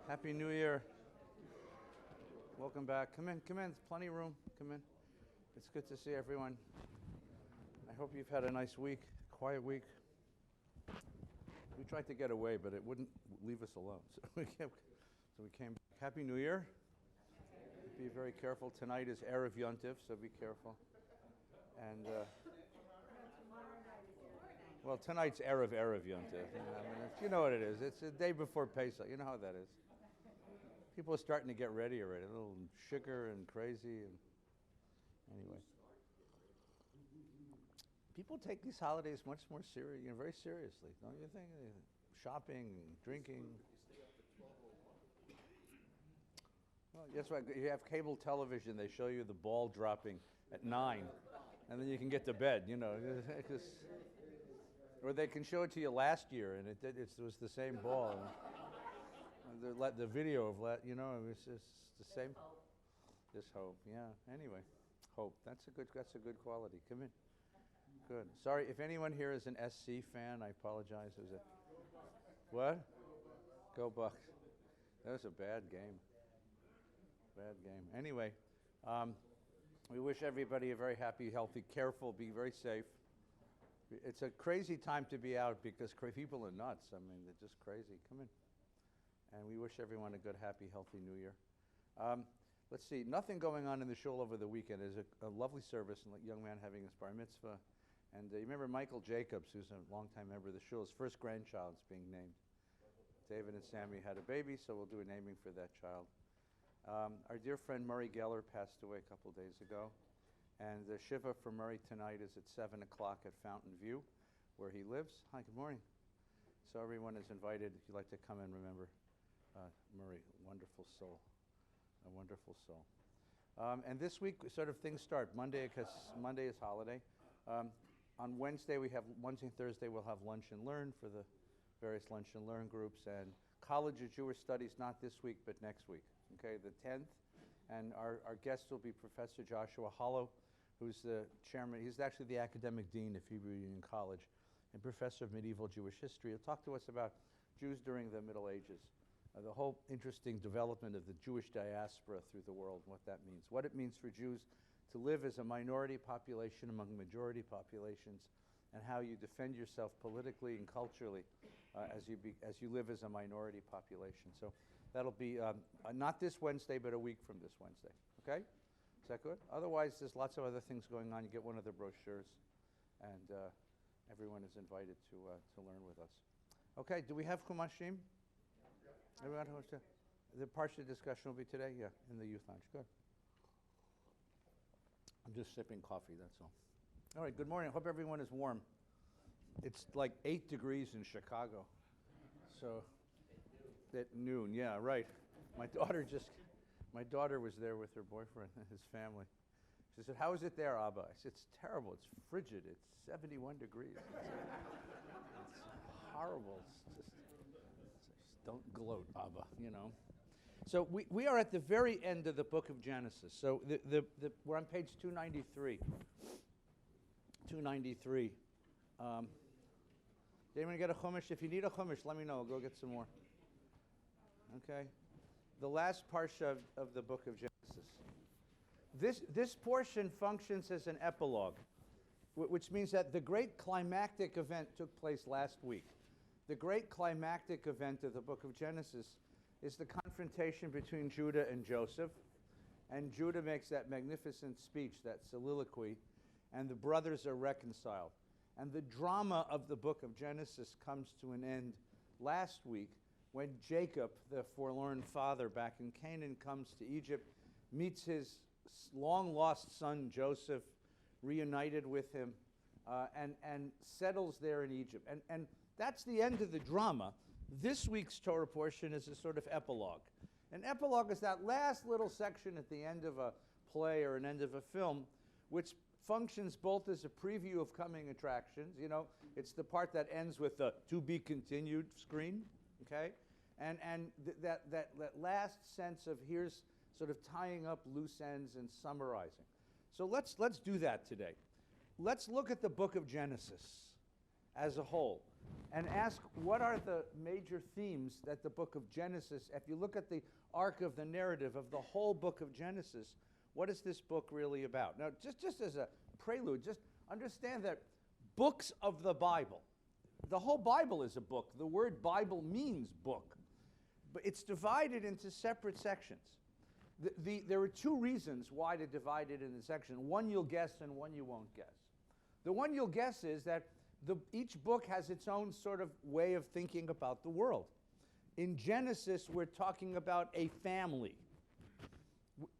Happy New Year. Welcome back. Come in. There's plenty of room. Come in. It's good to see everyone. I hope you've had a nice week, quiet week. We tried to get away, but it wouldn't leave us alone. So we came back. Happy New Year. Be very careful. Tonight is Erev Yontif, so be careful. And well, tonight's Erev Yontif. You know what it is. It's the day before Pesach. You know how that is. People are starting to get ready already. A little sugar and crazy. And anyway, people take these holidays much more very seriously, don't you think? Shopping, drinking. Well, that's why you have cable television. They show you the ball dropping at 9, and then you can get to bed. You know, or they can show it to you last year, and it was the same ball. The video of it was just the same. Just hope, yeah. Anyway, hope. That's a good quality. Come in. Good. Sorry if anyone here is an SC fan. I apologize. It was what? Go Bucks. That was a bad game. Anyway, we wish everybody a very happy, healthy, careful, be very safe. It's a crazy time to be out because people are nuts. I mean, they're just crazy. Come in. And we wish everyone a good, happy, healthy New Year. Let's see. Nothing going on in the shul over the weekend. There's a lovely service, a young man having his bar mitzvah. And you remember Michael Jacobs, who's a longtime member of the shul, his first grandchild is being named. David and Sammy had a baby, so we'll do a naming for that child. Our dear friend Murray Geller passed away a couple days ago. And the Shiva for Murray tonight is at 7 o'clock at Fountain View, where he lives. Hi, good morning. So everyone is invited. If you'd like to come and remember Murray, wonderful soul, a wonderful soul. And this week, sort of things start. Monday, because Monday is holiday. On Wednesday and Thursday, we'll have Lunch and Learn for the various Lunch and Learn groups. And College of Jewish Studies, not this week, but next week, okay, the 10th. And our guest will be Professor Joshua Hollow, who's the chairman. He's actually the academic dean of Hebrew Union College and professor of medieval Jewish history. He'll talk to us about Jews during the Middle Ages. The whole interesting development of the Jewish diaspora through the world, what that means, what it means for Jews to live as a minority population among majority populations, and how you defend yourself politically and culturally as you live as a minority population. So that'll be not this Wednesday, but a week from this Wednesday. Okay? Is that good? Otherwise, there's lots of other things going on. You get one of the brochures, and everyone is invited to learn with us. Okay, do we have Chumashim? Everyone, the Parsha discussion will be today? Yeah, in the youth lounge. Good. I'm just sipping coffee, that's all. All right, good morning. I hope everyone is warm. It's like 8 degrees in Chicago. So, at noon, yeah, right. My daughter was there with her boyfriend and his family. She said, "How is it there, Abba?" I said, "It's terrible. It's frigid. It's 71 degrees. It's horrible. It's just don't gloat, Abba, you know." So we are at the very end of the book of Genesis. So we're on page 293. 293. Did anyone get a chumash? If you need a chumash, let me know. I'll go get some more. Okay. The last parsha of the book of Genesis. This portion functions as an epilogue, which means that the great climactic event took place last week. The great climactic event of the book of Genesis is the confrontation between Judah and Joseph. And Judah makes that magnificent speech, that soliloquy, and the brothers are reconciled. And the drama of the book of Genesis comes to an end last week when Jacob, the forlorn father back in Canaan, comes to Egypt, meets his long-lost son Joseph, reunited with him, and settles there in Egypt. And that's the end of the drama. This week's Torah portion is a sort of epilogue. An epilogue is that last little section at the end of a play or an end of a film, which functions both as a preview of coming attractions. You know, it's the part that ends with the "to be continued" screen, okay? And that last sense of here's sort of tying up loose ends and summarizing. So let's do that today. Let's look at the book of Genesis as a whole and ask what are the major themes that the book of Genesis, if you look at the arc of the narrative of the whole book of Genesis, what is this book really about? Now, just as a prelude, just understand that books of the Bible, the whole Bible is a book. The word Bible means book, but it's divided into separate sections. There are two reasons why to divide it into sections. One you'll guess and one you won't guess. The one you'll guess is that each book has its own sort of way of thinking about the world. In Genesis, we're talking about a family.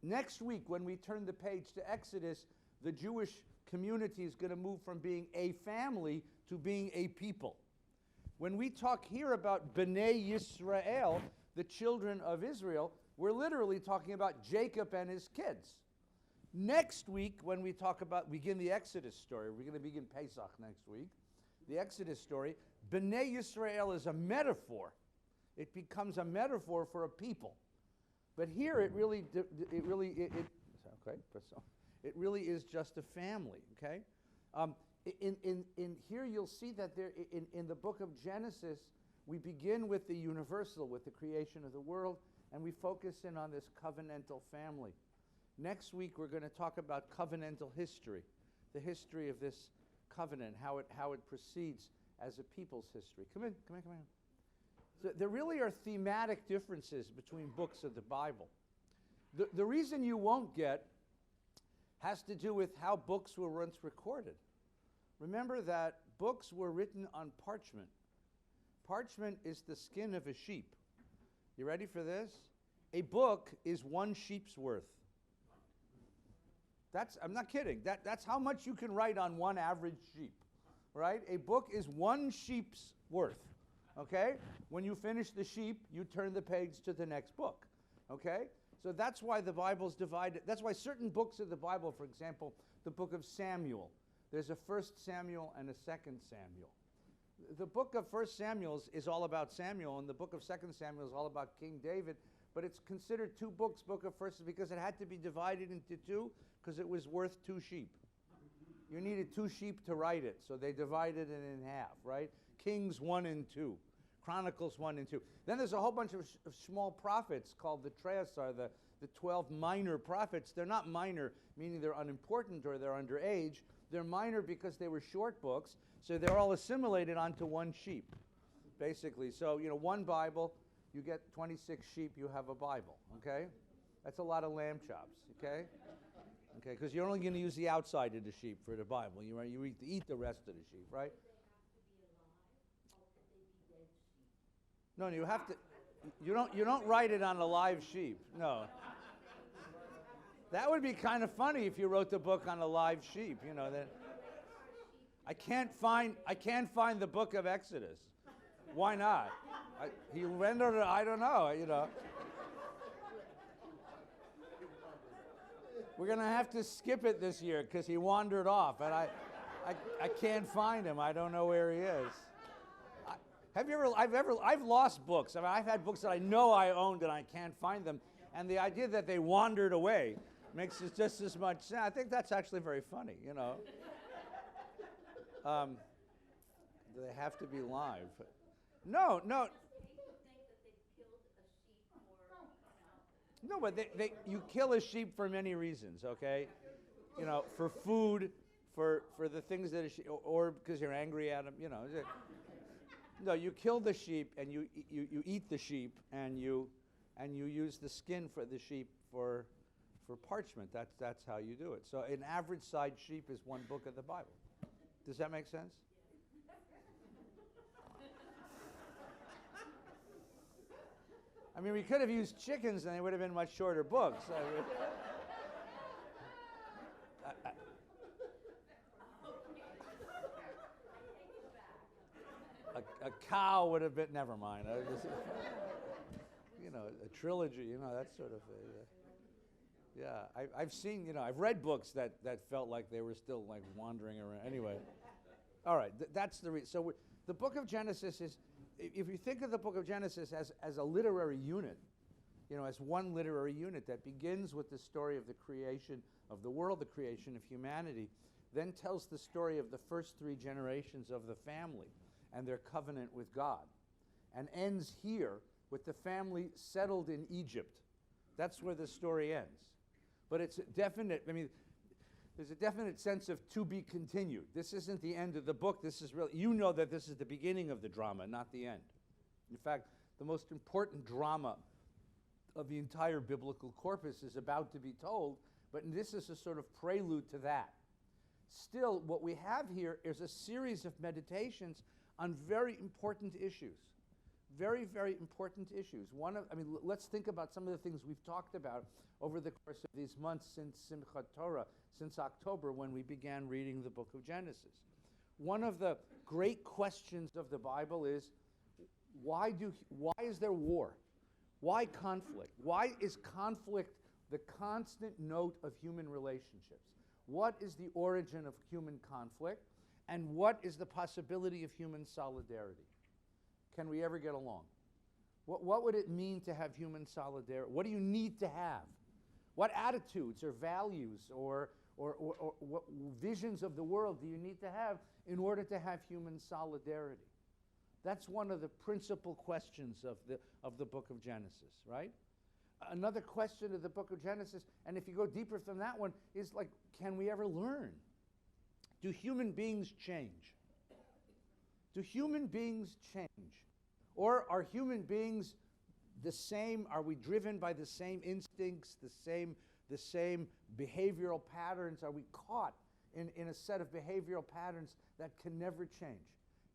Next week, when we turn the page to Exodus, the Jewish community is going to move from being a family to being a people. When we talk here about Bnei Yisrael, the children of Israel, we're literally talking about Jacob and his kids. Next week, when we begin the Exodus story, we're going to begin Pesach next week, the Exodus story, Bnei Yisrael is a metaphor. It becomes a metaphor for a people. But here it really is just a family, okay? In here you'll see that in the book of Genesis, we begin with the universal, with the creation of the world, and we focus in on this covenantal family. Next week we're going to talk about covenantal history, the history of this covenant, how it proceeds as a people's history. Come in. So there really are thematic differences between books of the Bible. The reason you won't get has to do with how books were once recorded. Remember that books were written on parchment. Parchment is the skin of a sheep. You ready for this? A book is one sheep's worth. I'm not kidding. That's how much you can write on one average sheep, right? A book is one sheep's worth, okay? When you finish the sheep, you turn the page to the next book, okay? So that's why the Bible's divided. That's why certain books of the Bible, for example, the book of Samuel, there's a 1 Samuel and a 2 Samuel. The book of 1 Samuel is all about Samuel, and the book of 2 Samuel is all about King David, but it's considered two books, book of 1 because it had to be divided into two because it was worth 2 sheep. You needed 2 sheep to write it, so they divided it in half, right? Kings 1 and 2, Chronicles 1 and 2. Then there's a whole bunch of small prophets called the Treasar, the 12 minor prophets. They're not minor, meaning they're unimportant or they're underage. They're minor because they were short books, so they're all assimilated onto one sheep, basically. So, one Bible, you get 26 sheep, you have a Bible, okay? That's a lot of lamb chops, okay? Okay, because you're only going to use the outside of the sheep for the Bible. You eat the rest of the sheep, right? No, you have to. You don't write it on a live sheep. No. That would be kind of funny if you wrote the book on a live sheep. That I can't find the book of Exodus. Why not? He rendered it. I don't know. We're going to have to skip it this year because he wandered off, and I can't find him. I don't know where he is. I've lost books. I've had books that I know I owned and I can't find them, and the idea that they wandered away makes it just as much sense. I think that's actually very funny. Do they have to be live? No. No, but you kill a sheep for many reasons, okay? For food, for the things that or because you're angry at them, No, you kill the sheep and you eat the sheep and you use the skin for the sheep for parchment. That's how you do it. So an average sized sheep is one book of the Bible. Does that make sense? We could have used chickens and they would have been much shorter books. A cow would have been, never mind. A trilogy, that sort of thing. Yeah, I've seen, I've read books that felt like they were still like wandering around. Anyway, all right, that's the reason. So the book of Genesis is, if you think of the book of Genesis as a literary unit, as one literary unit that begins with the story of the creation of the world, the creation of humanity, then tells the story of the first 3 generations of the family and their covenant with God, and ends here with the family settled in Egypt. That's where the story ends. But it's a definite, there's a definite sense of to be continued. This isn't the end of the book. This is really, you know that this is the beginning of the drama, not the end. In fact, the most important drama of the entire biblical corpus is about to be told, but this is a sort of prelude to that. Still, what we have here is a series of meditations on very important issues. Very, very important issues. Let's think about some of the things we've talked about over the course of these months since Simchat Torah, since October, when we began reading the book of Genesis. One of the great questions of the Bible is, why is there war? Why conflict? Why is conflict the constant note of human relationships? What is the origin of human conflict? And what is the possibility of human solidarity? Can we ever get along? What would it mean to have human solidarity? What do you need to have? What attitudes or values or what visions of the world do you need to have in order to have human solidarity? That's one of the principal questions of the book of Genesis, right? Another question of the book of Genesis, and if you go deeper from that one, is like, can we ever learn? Do human beings change? Do human beings change? Or are human beings the same? Are we driven by the same instincts, the same behavioral patterns? Are we caught in a set of behavioral patterns that can never change?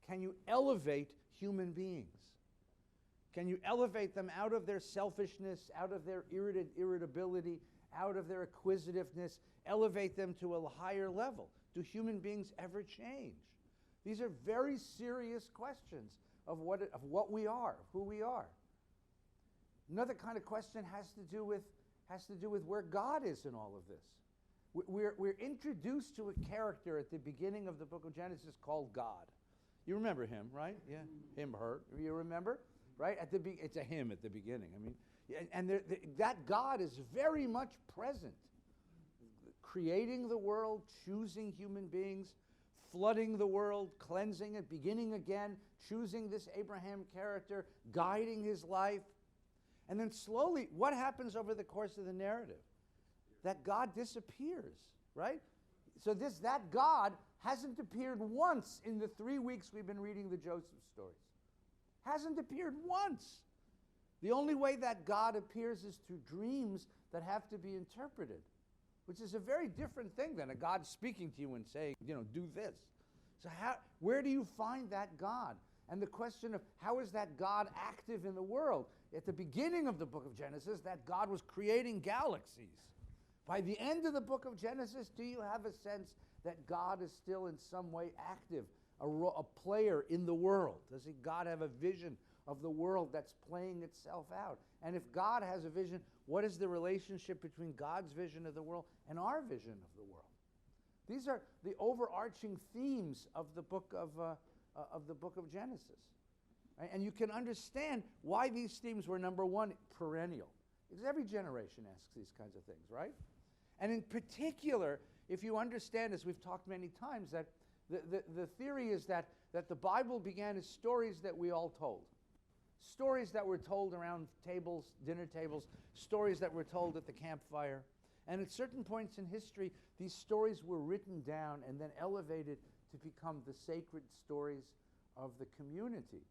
Can you elevate human beings? Can you elevate them out of their selfishness, out of their irritability, out of their acquisitiveness, elevate them to a higher level? Do human beings ever change? These are very serious questions of what we are, who we are. Another kind of question has to do with where God is in all of this. We're introduced to a character at the beginning of the book of Genesis called God. You remember him, right? Yeah, him, her. You remember, right? It's a him at the beginning. That God is very much present, creating the world, choosing human beings, flooding the world, cleansing it, beginning again, choosing this Abraham character, guiding his life. And then slowly, what happens over the course of the narrative? That God disappears, right? So that God hasn't appeared once in the 3 weeks we've been reading the Joseph stories. Hasn't appeared once. The only way that God appears is through dreams that have to be interpreted, which is a very different thing than a God speaking to you and saying, do this. So where do you find that God? And the question of how is that God active in the world? At the beginning of the book of Genesis, that God was creating galaxies. By the end of the book of Genesis, do you have a sense that God is still in some way active, a player in the world? Does God have a vision of the world that's playing itself out? And if God has a vision, what is the relationship between God's vision of the world and our vision of the world? These are the overarching themes of the book of Genesis. Right? And you can understand why these themes were, number one, perennial. Because every generation asks these kinds of things, right? And in particular, if you understand, as we've talked many times, that the theory is that the Bible began as stories that we all told. Stories that were told around tables, dinner tables, stories that were told at the campfire. And at certain points in history, these stories were written down and then elevated to become the sacred stories of the community.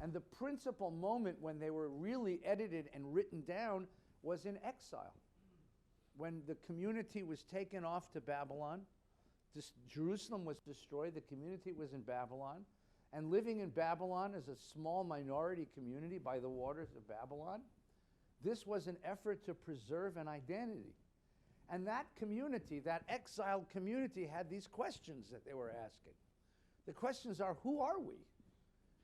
And the principal moment when they were really edited and written down was in exile. When the community was taken off to Babylon, Jerusalem was destroyed, the community was in Babylon, and living in Babylon as a small minority community by the waters of Babylon, this was an effort to preserve an identity. And that community, that exiled community, had these questions that they were asking. The questions are, who are we?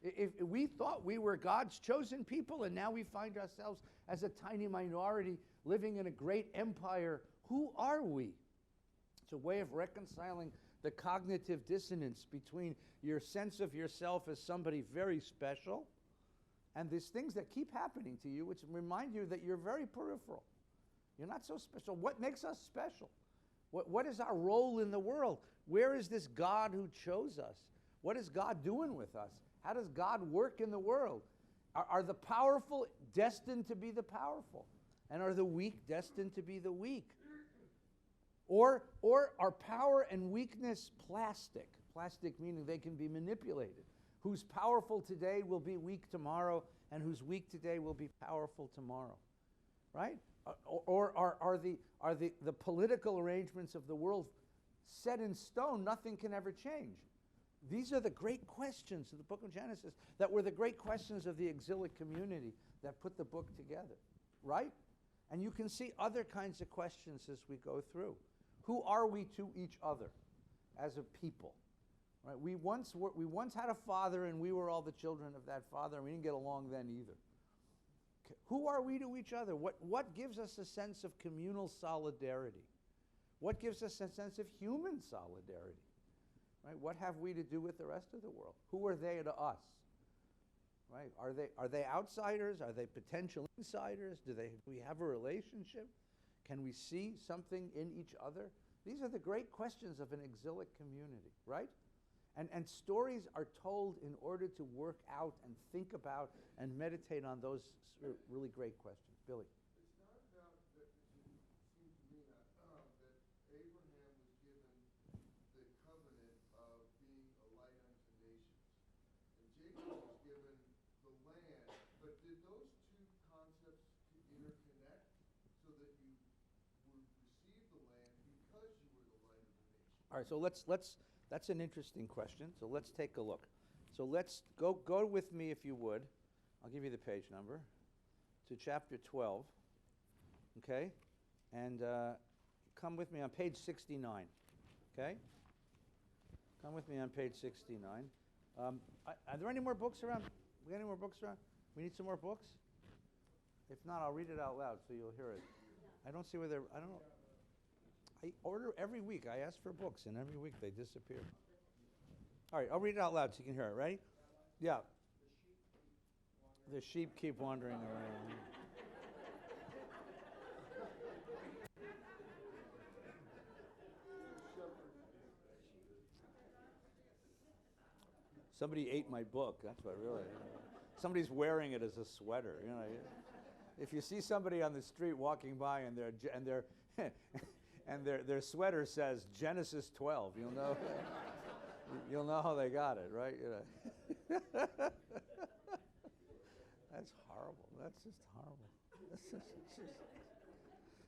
If we thought we were God's chosen people and now we find ourselves as a tiny minority living in a great empire, who are we? It's a way of reconciling the cognitive dissonance between your sense of yourself as somebody very special and these things that keep happening to you, which remind you that you're very peripheral. You're not so special. What makes us special? What is our role in the world? Where is this God who chose us? What is God doing with us? How does God work in the world? Are the powerful destined to be the powerful? And are the weak destined to be the weak? Or are power and weakness plastic? Plastic meaning they can be manipulated. Who's powerful today will be weak tomorrow, and who's weak today will be powerful tomorrow. Right? Or are the political arrangements of the world set in stone? Nothing can ever change. These are the great questions of the book of Genesis that were the great questions of the exilic community that put the book together, right? And you can see other kinds of questions as we go through. Who are we to each other as a people? Right? We once had a father, and we were all the children of that father, and we didn't get along then either. Who are we to each other? What gives us a sense of communal solidarity? What gives us a sense of human solidarity? Right? What have we to do with the rest of the world? Who are they to us? Right? Are they outsiders? Are they potential insiders? Do we have a relationship? Can we see something in each other? These are the great questions of an exilic community, right? And stories are told in order to work out and think about and meditate on those really great questions. Billy. It's not about that. It seems to me that Abraham was given the covenant of being a light unto nations, and Jacob was given the land. But did those two concepts interconnect so that you would receive the land because you were the light of the nation? All right, so that's an interesting question. So let's take a look. So let's go with me, if you would. I'll give you the page number, to chapter 12, okay? And come with me on page 69, okay? Come with me on page 69. Are there any more books around? We got any more books around? We need some more books? If not, I'll read it out loud so you'll hear it. I don't see where they're, I don't know. I order every week. I ask for books, and every week they disappear. All right, I'll read it out loud so you can hear it. Ready? Yeah. The sheep keep wandering around. Somebody ate my book. That's what really. Somebody's wearing it as a sweater. You know, if you see somebody on the street walking by and their sweater says Genesis 12, you'll know. You'll know how they got it, right? You know. That's horrible. That's just horrible.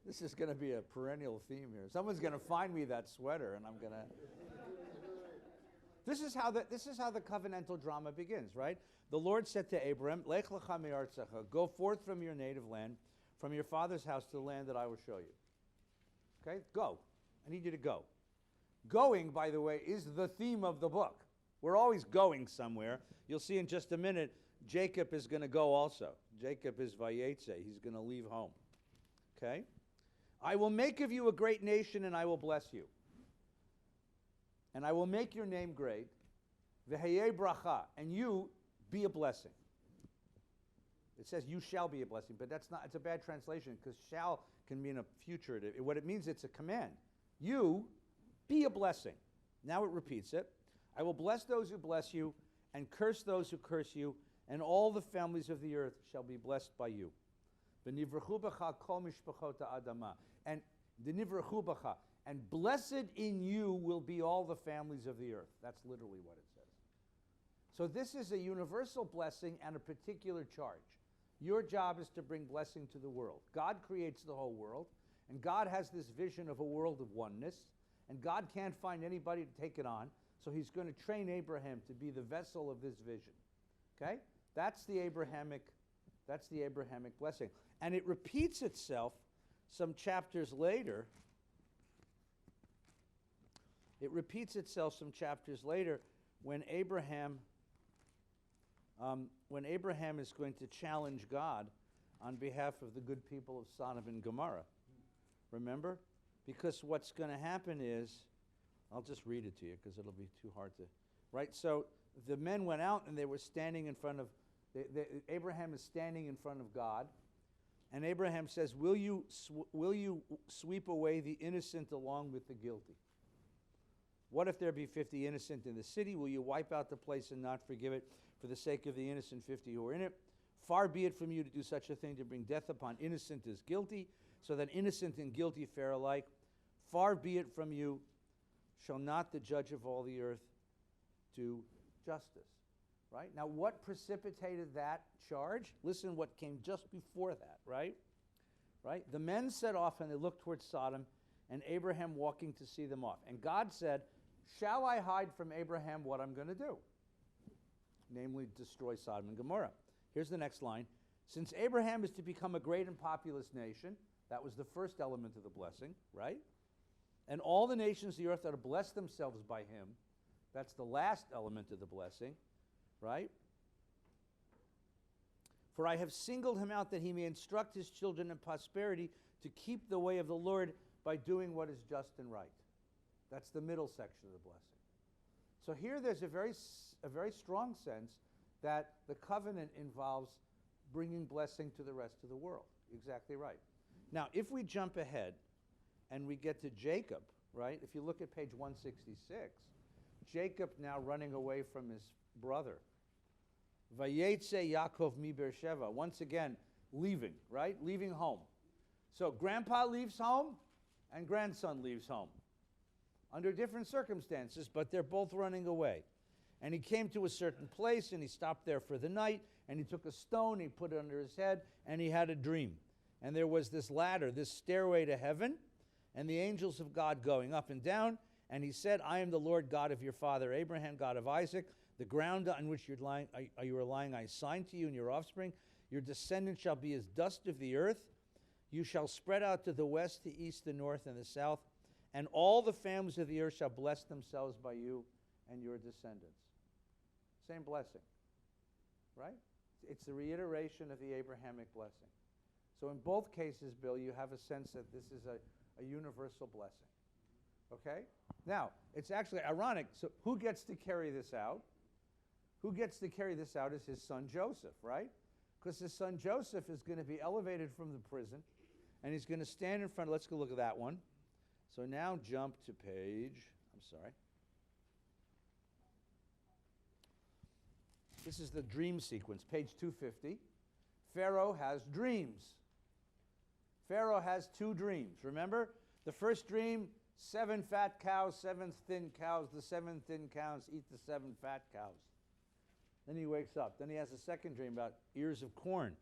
This is going to be a perennial theme here. Someone's going to find me that sweater, and I'm going to. This is how the covenantal drama begins, right? The Lord said to Abram, "Lech lecha me'artzecha, go forth from your native land, from your father's house to the land that I will show you." Okay, go. I need you to go. Going, by the way, is the theme of the book. We're always going somewhere. You'll see in just a minute, Jacob is going to go also. Jacob is Vayechi. He's going to leave home. Okay? I will make of you a great nation, and I will bless you. And I will make your name great. V'heyeh bracha, and you be a blessing. It says you shall be a blessing, but that's not. It's a bad translation because shall can mean a future. What it means, it's a command. You be a blessing. Now it repeats it. I will bless those who bless you, and curse those who curse you, and all the families of the earth shall be blessed by you. V'nivrechu b'cha kol mishpachot ha'adama. And v'nivrechu b'cha. And blessed in you will be all the families of the earth. That's literally what it says. So this is a universal blessing and a particular charge. Your job is to bring blessing to the world. God creates the whole world, and God has this vision of a world of oneness, and God can't find anybody to take it on, so he's going to train Abraham to be the vessel of this vision. Okay? That's the Abrahamic blessing. And it repeats itself some chapters later. It repeats itself some chapters later when Abraham is going to challenge God on behalf of the good people of Sodom and Gomorrah. Remember? Because what's going to happen is, I'll just read it to you because it'll be too hard to, right? So the men went out and they were standing in front of, Abraham is standing in front of God, and Abraham says, will you sweep away the innocent along with the guilty? What if there be 50 innocent in the city? Will you wipe out the place and not forgive it for the sake of the innocent 50 who are in it? Far be it from you to do such a thing, to bring death upon innocent as guilty, so that innocent and guilty fare alike. Far be it from you. Shall not the judge of all the earth do justice? Right? Now, what precipitated that charge? Listen what came just before that, right? Right? The men set off and they looked towards Sodom, and Abraham walking to see them off. And God said, shall I hide from Abraham what I'm going to do? Namely, destroy Sodom and Gomorrah. Here's the next line. Since Abraham is to become a great and populous nation, that was the first element of the blessing, right? And all the nations of the earth are to bless themselves by him. That's the last element of the blessing, right? For I have singled him out that he may instruct his children in prosperity to keep the way of the Lord by doing what is just and right. That's the middle section of the blessing. So here there's a very strong sense that the covenant involves bringing blessing to the rest of the world. Exactly right. Now, if we jump ahead and we get to Jacob, right? If you look at page 166, Jacob now running away from his brother. Vayechi Yaakov mi Beersheva. Once again, leaving, right? Leaving home. So grandpa leaves home and grandson leaves home. Under different circumstances, but they're both running away. And he came to a certain place, and he stopped there for the night, and he took a stone, he put it under his head, and he had a dream. And there was this ladder, this stairway to heaven, and the angels of God going up and down. And he said, I am the Lord God of your father Abraham, God of Isaac. The ground on which you are lying I assign to you and your offspring. Your descendants shall be as dust of the earth. You shall spread out to the west, the east, the north, and the south. And all the families of the earth shall bless themselves by you and your descendants. Same blessing, right? It's the reiteration of the Abrahamic blessing. So in both cases, Bill, you have a sense that this is a universal blessing. Okay? Now, it's actually ironic. So who gets to carry this out? Who gets to carry this out is his son Joseph, right? Because his son Joseph is going to be elevated from the prison, and he's going to stand in front. Let's go look at that one. So now jump to page, I'm sorry. This is the dream sequence, page 250. Pharaoh has dreams. Pharaoh has two dreams. Remember? The first dream, 7 fat cows, 7 thin cows. The 7 thin cows eat the 7 fat cows. Then he wakes up. Then he has a second dream about ears of corn.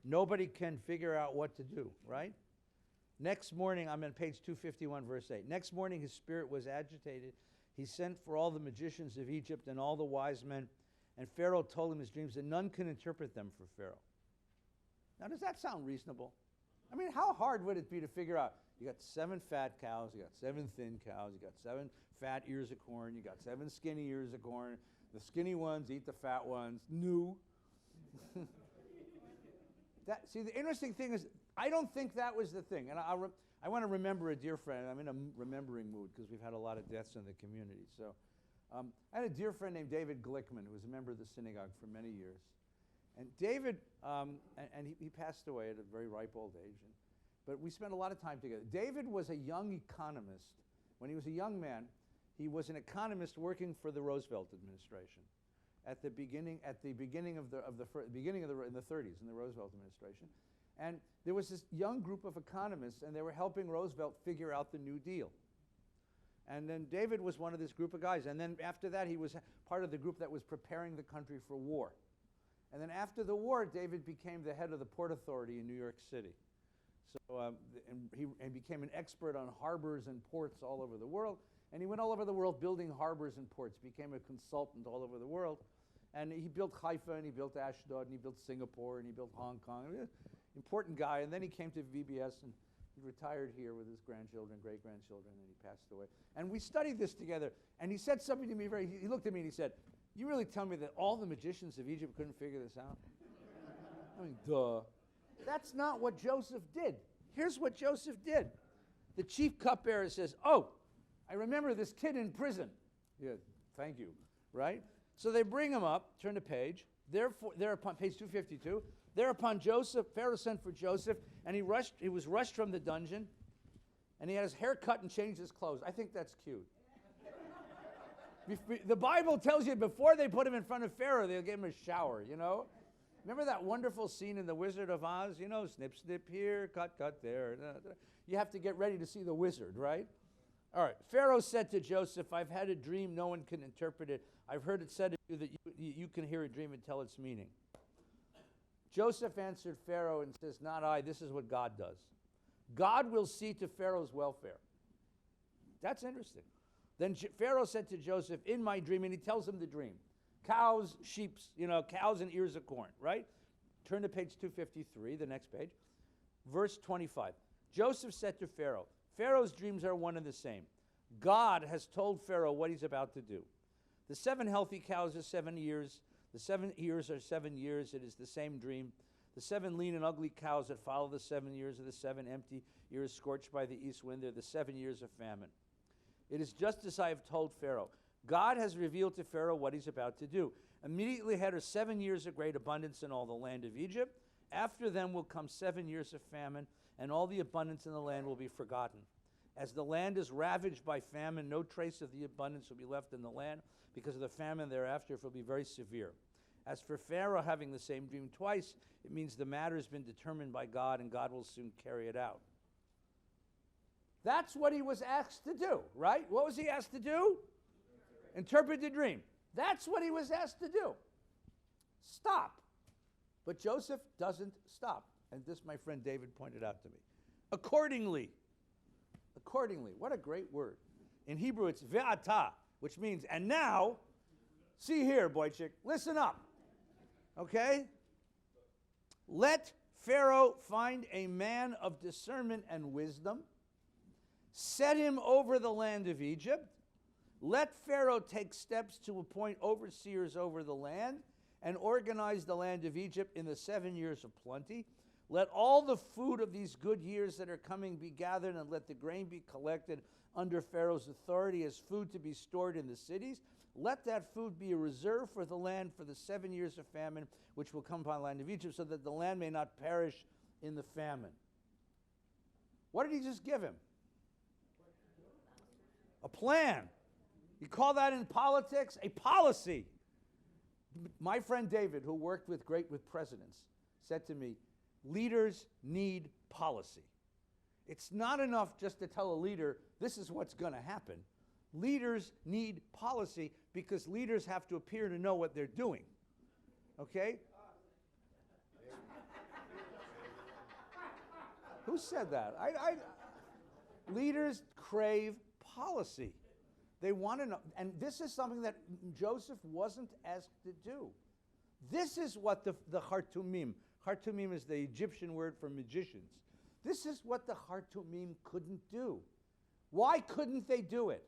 Nobody can figure out what to do, right? Next morning, I'm on page 251, verse 8. Next morning, his spirit was agitated. He sent for all the magicians of Egypt and all the wise men, and Pharaoh told him his dreams, and none can interpret them for Pharaoh. Now, does that sound reasonable? I mean, how hard would it be to figure out? You got 7 fat cows, you got 7 thin cows, you got 7 fat ears of corn, you got 7 skinny ears of corn. The skinny ones eat the fat ones. No. See, the interesting thing is, I don't think that was the thing. And I want to remember a dear friend. I'm in a remembering mood because we've had a lot of deaths in the community. So I had a dear friend named David Glickman, who was a member of the synagogue for many years. And David, he passed away at a very ripe old age. But we spent a lot of time together. David was a young economist. When he was a young man, he was an economist working for the Roosevelt administration in the 30s, in the Roosevelt administration. And there was this young group of economists, and they were helping Roosevelt figure out the New Deal. And then David was one of this group of guys. And then after that, he was part of the group that was preparing the country for war. And then after the war, David became the head of the Port Authority in New York City. So he became an expert on harbors and ports all over the world. And he went all over the world building harbors and ports, became a consultant all over the world. And he built Haifa, and he built Ashdod, and he built Singapore, and he built Hong Kong. Important guy. And then he came to VBS, and he retired here with his grandchildren, great-grandchildren, and he passed away. And we studied this together. And he said something to me he looked at me and he said, you really tell me that all the magicians of Egypt couldn't figure this out? I mean, duh. That's not what Joseph did. Here's what Joseph did. The chief cupbearer says, oh, I remember this kid in prison. Yeah, thank you, right? So they bring him up, turn the page. Thereupon, page 252, thereupon Pharaoh sent for Joseph, and he was rushed from the dungeon, and he had his hair cut and changed his clothes. I think that's cute. The Bible tells you before they put him in front of Pharaoh, they'll give him a shower, you know? Remember that wonderful scene in The Wizard of Oz? You know, snip, snip here, cut, cut there. You have to get ready to see the wizard, right? All right. Pharaoh said to Joseph, I've had a dream. No one can interpret it. I've heard it said to you that you can hear a dream and tell its meaning. Joseph answered Pharaoh and says, not I. This is what God does. God will see to Pharaoh's welfare. That's interesting. Then Pharaoh said to Joseph, in my dream, and he tells him the dream. Cows, sheep, cows and ears of corn, right? Turn to page 253, the next page. Verse 25. Joseph said to Pharaoh, Pharaoh's dreams are one and the same. God has told Pharaoh what he's about to do. The 7 healthy cows are 7 years. The 7 ears are 7 years. It is the same dream. The 7 lean and ugly cows that follow the 7 years are the 7 empty ears scorched by the east wind. They're the 7 years of famine. It is just as I have told Pharaoh. God has revealed to Pharaoh what he's about to do. Immediately ahead are 7 years of great abundance in all the land of Egypt. After them will come 7 years of famine, and all the abundance in the land will be forgotten. As the land is ravaged by famine, no trace of the abundance will be left in the land, because of the famine thereafter it will be very severe. As for Pharaoh having the same dream twice, it means the matter has been determined by God, and God will soon carry it out. That's what he was asked to do, right? What was he asked to do? Interpret the dream. That's what he was asked to do. Stop. But Joseph doesn't stop. And this, my friend David pointed out to me. Accordingly. Accordingly. What a great word. In Hebrew, it's ve'ata, which means, and now, see here, boychik, listen up. Okay? Let Pharaoh find a man of discernment and wisdom. Set him over the land of Egypt. Let Pharaoh take steps to appoint overseers over the land and organize the land of Egypt in the 7 years of plenty. Let all the food of these good years that are coming be gathered, and let the grain be collected under Pharaoh's authority as food to be stored in the cities. Let that food be a reserve for the land for the 7 years of famine which will come upon the land of Egypt, so that the land may not perish in the famine. What did he just give him? A plan. You call that in politics a policy. My friend David, who worked with presidents, said to me, leaders need policy. It's not enough just to tell a leader, this is what's going to happen. Leaders need policy because leaders have to appear to know what they're doing. Okay? Who said that? Leaders crave policy. They want to know, and this is something that Joseph wasn't asked to do. This is what the Hartumim is the Egyptian word for magicians. This is what the Hartumim couldn't do. Why couldn't they do it?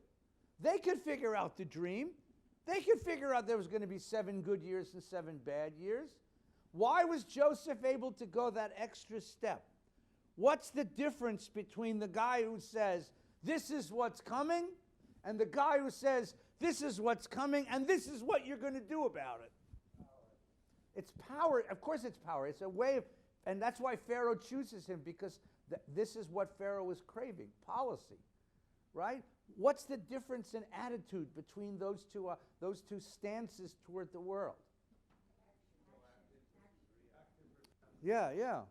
They could figure out the dream. They could figure out there was going to be 7 good years and 7 bad years. Why was Joseph able to go that extra step? What's the difference between the guy who says, this is what's coming, and the guy who says, this is what's coming, and this is what you're going to do about it? It's power. Of course it's power. It's a way of, and that's why Pharaoh chooses him, because this is what Pharaoh was craving, policy, right? What's the difference in attitude between those two stances toward the world? Yeah.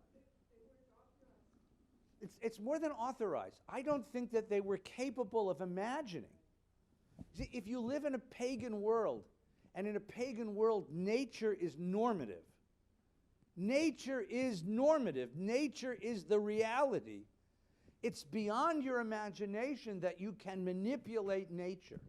It's more than authorized. I don't think that they were capable of imagining. See, if you live in a pagan world, and in a pagan world, nature is normative. Nature is normative. Nature is the reality. It's beyond your imagination that you can manipulate nature.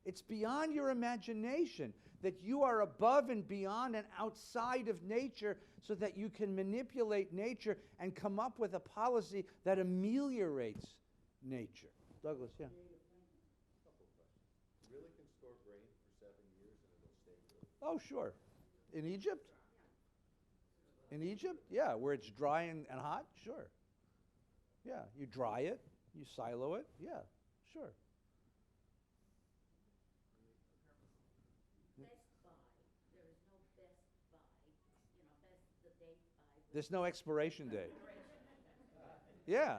It's beyond your imagination that you are above and beyond and outside of nature, so that you can manipulate nature and come up with a policy that ameliorates nature. Douglas, yeah. Really can store grain for 7 years and it'll stay good? Oh, sure. In Egypt? In Egypt? Yeah, where it's dry and hot? Sure. Yeah, you dry it, you silo it. Yeah, sure. There's no expiration date. Yeah.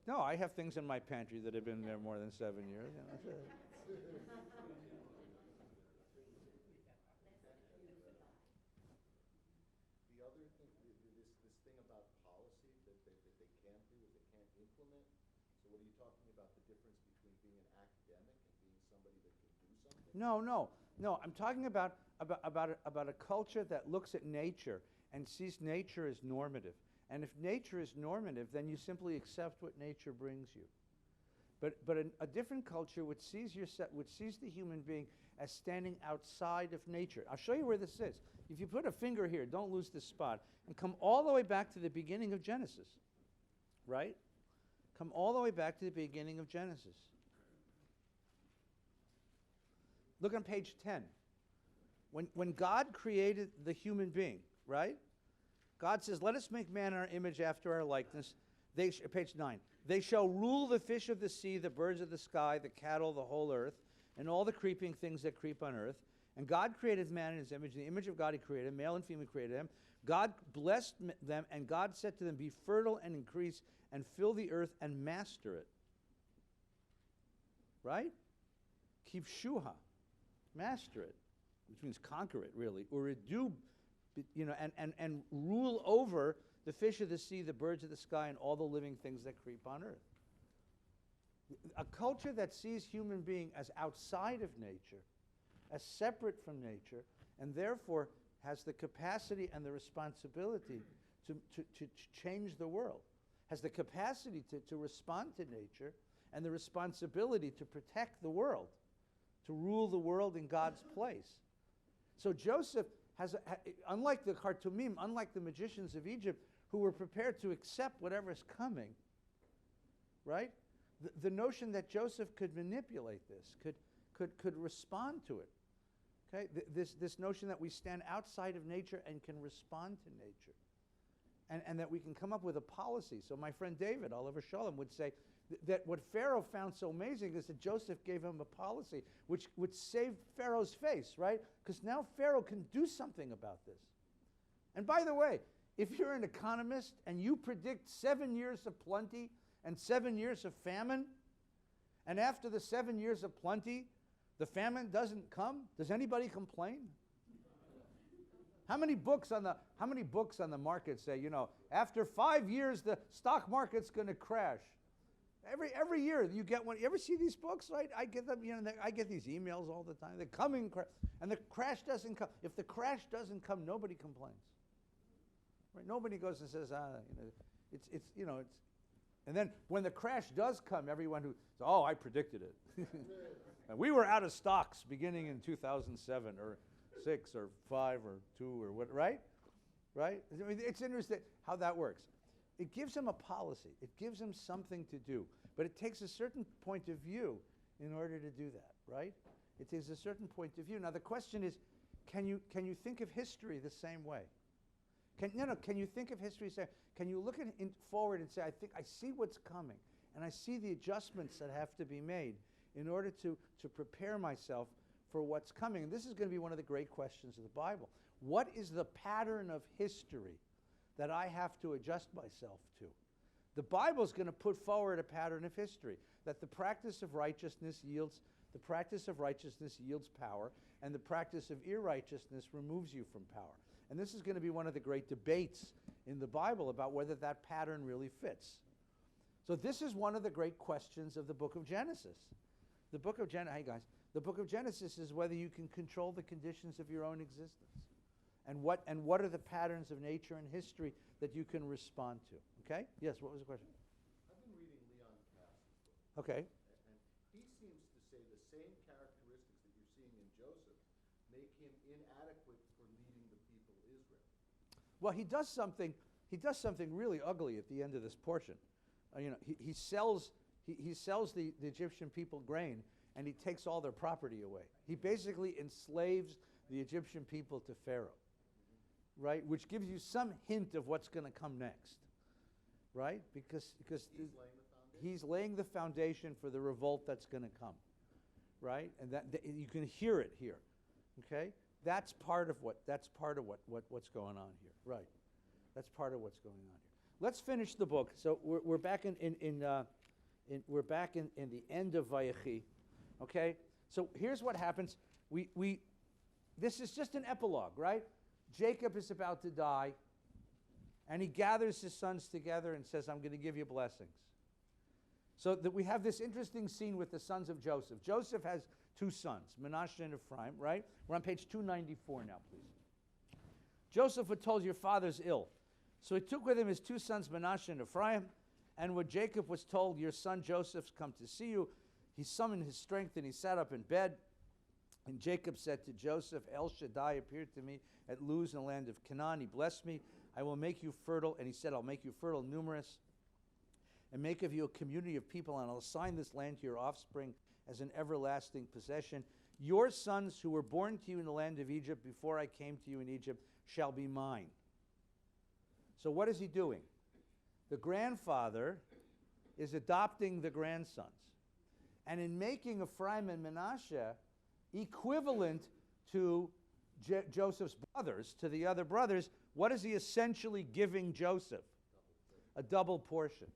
No, I have things in my pantry that have been there more than 7 years. You know, The other thing, this thing about policy that they can't do is they can't implement. So what are you talking about, the difference between being an academic and being somebody that can do something? No. I'm talking about a culture that looks at nature and sees nature as normative. And if nature is normative, then you simply accept what nature brings you. But a different culture which sees the human being as standing outside of nature. I'll show you where this is. If you put a finger here, don't lose this spot, and come all the way back to the beginning of Genesis, right? Come all the way back to the beginning of Genesis. Look on page 10. When God created the human being, right? God says, let us make man in our image after our likeness. Page 9. They shall rule the fish of the sea, the birds of the sky, the cattle, the whole earth, and all the creeping things that creep on earth. And God created man in his image. In the image of God he created him. Male and female created him. God blessed them, and God said to them, be fertile and increase, and fill the earth and master it. Right? Keep shuha. Master it. Which means conquer it, really. Or do, and rule over the fish of the sea, the birds of the sky, and all the living things that creep on earth. A culture that sees human being as outside of nature, as separate from nature, and therefore has the capacity and the responsibility to change the world, has the capacity to respond to nature, and the responsibility to protect the world, to rule the world in God's place. So Joseph has, unlike the Khartoumim, unlike the magicians of Egypt, who were prepared to accept whatever is coming, right? The notion that Joseph could manipulate this, could respond to it. Okay, this notion that we stand outside of nature and can respond to nature, and that we can come up with a policy. So my friend David, Oliver Sholem, would say that what Pharaoh found so amazing is that Joseph gave him a policy which saved Pharaoh's face, right? Because now Pharaoh can do something about this. And by the way, if you're an economist and you predict 7 years of plenty and 7 years of famine, and after the 7 years of plenty, the famine doesn't come, does anybody complain? How many books on the market say, after 5 years the stock market's going to crash? Every year you get one. You ever see these books, right? I get them. I get these emails all the time. They're coming, and the crash doesn't come. If the crash doesn't come, nobody complains. Right? Nobody goes and says, it's. And then when the crash does come, everyone who says, oh, I predicted it. And we were out of stocks beginning in 2007 or 6 or 5 or 2 or what, right? Right? I mean, it's interesting how that works. It gives them a policy. It gives them something to do. But it takes a certain point of view in order to do that, right? It takes a certain point of view. Now the question is, can you think of history the same way? Can you think of history the same? Can you look forward and say, I see what's coming, and I see the adjustments that have to be made in order to prepare myself for what's coming. And this is going to be one of the great questions of the Bible. What is the pattern of history that I have to adjust myself to? The Bible's going to put forward a pattern of history, that the practice of righteousness yields power, and the practice of irrighteousness removes you from power. And this is going to be one of the great debates in the Bible about whether that pattern really fits. So this is one of the great questions of the book of Genesis. The book of Genesis is whether you can control the conditions of your own existence. And what are the patterns of nature and history that you can respond to? Okay? Yes, what was the question? I've been reading Leon Kass's book. Okay. And he seems to say the same characteristics that you're seeing in Joseph make him inadequate for leading the people of Israel. Well, he does something really ugly at the end of this portion. He sells the Egyptian people grain, and he takes all their property away. He basically enslaves the Egyptian people to Pharaoh. Right, which gives you some hint of what's going to come next, right? Because he's laying the foundation for the revolt that's going to come, right? And that you can hear it here, okay? That's part of what's going on here, right? That's part of what's going on here. Let's finish the book. So we're back in the end of Vayechi, okay? So here's what happens. This is just an epilogue, right? Jacob is about to die, and he gathers his sons together and says, I'm going to give you blessings. So that we have this interesting scene with the sons of Joseph. Joseph has two sons, Manasseh and Ephraim, right? We're on page 294 now, please. Joseph was told, your father's ill. So he took with him his two sons, Manasseh and Ephraim, and when Jacob was told, your son Joseph's come to see you, he summoned his strength and he sat up in bed. And Jacob said to Joseph, El Shaddai appeared to me at Luz in the land of Canaan. He blessed me. I will make you fertile. And he said, I'll make you fertile, numerous, and make of you a community of people, and I'll assign this land to your offspring as an everlasting possession. Your sons who were born to you in the land of Egypt before I came to you in Egypt shall be mine. So what is he doing? The grandfather is adopting the grandsons. And in making Ephraim and Manasseh equivalent to Joseph's brothers, to the other brothers, what is he essentially giving Joseph? A double portion.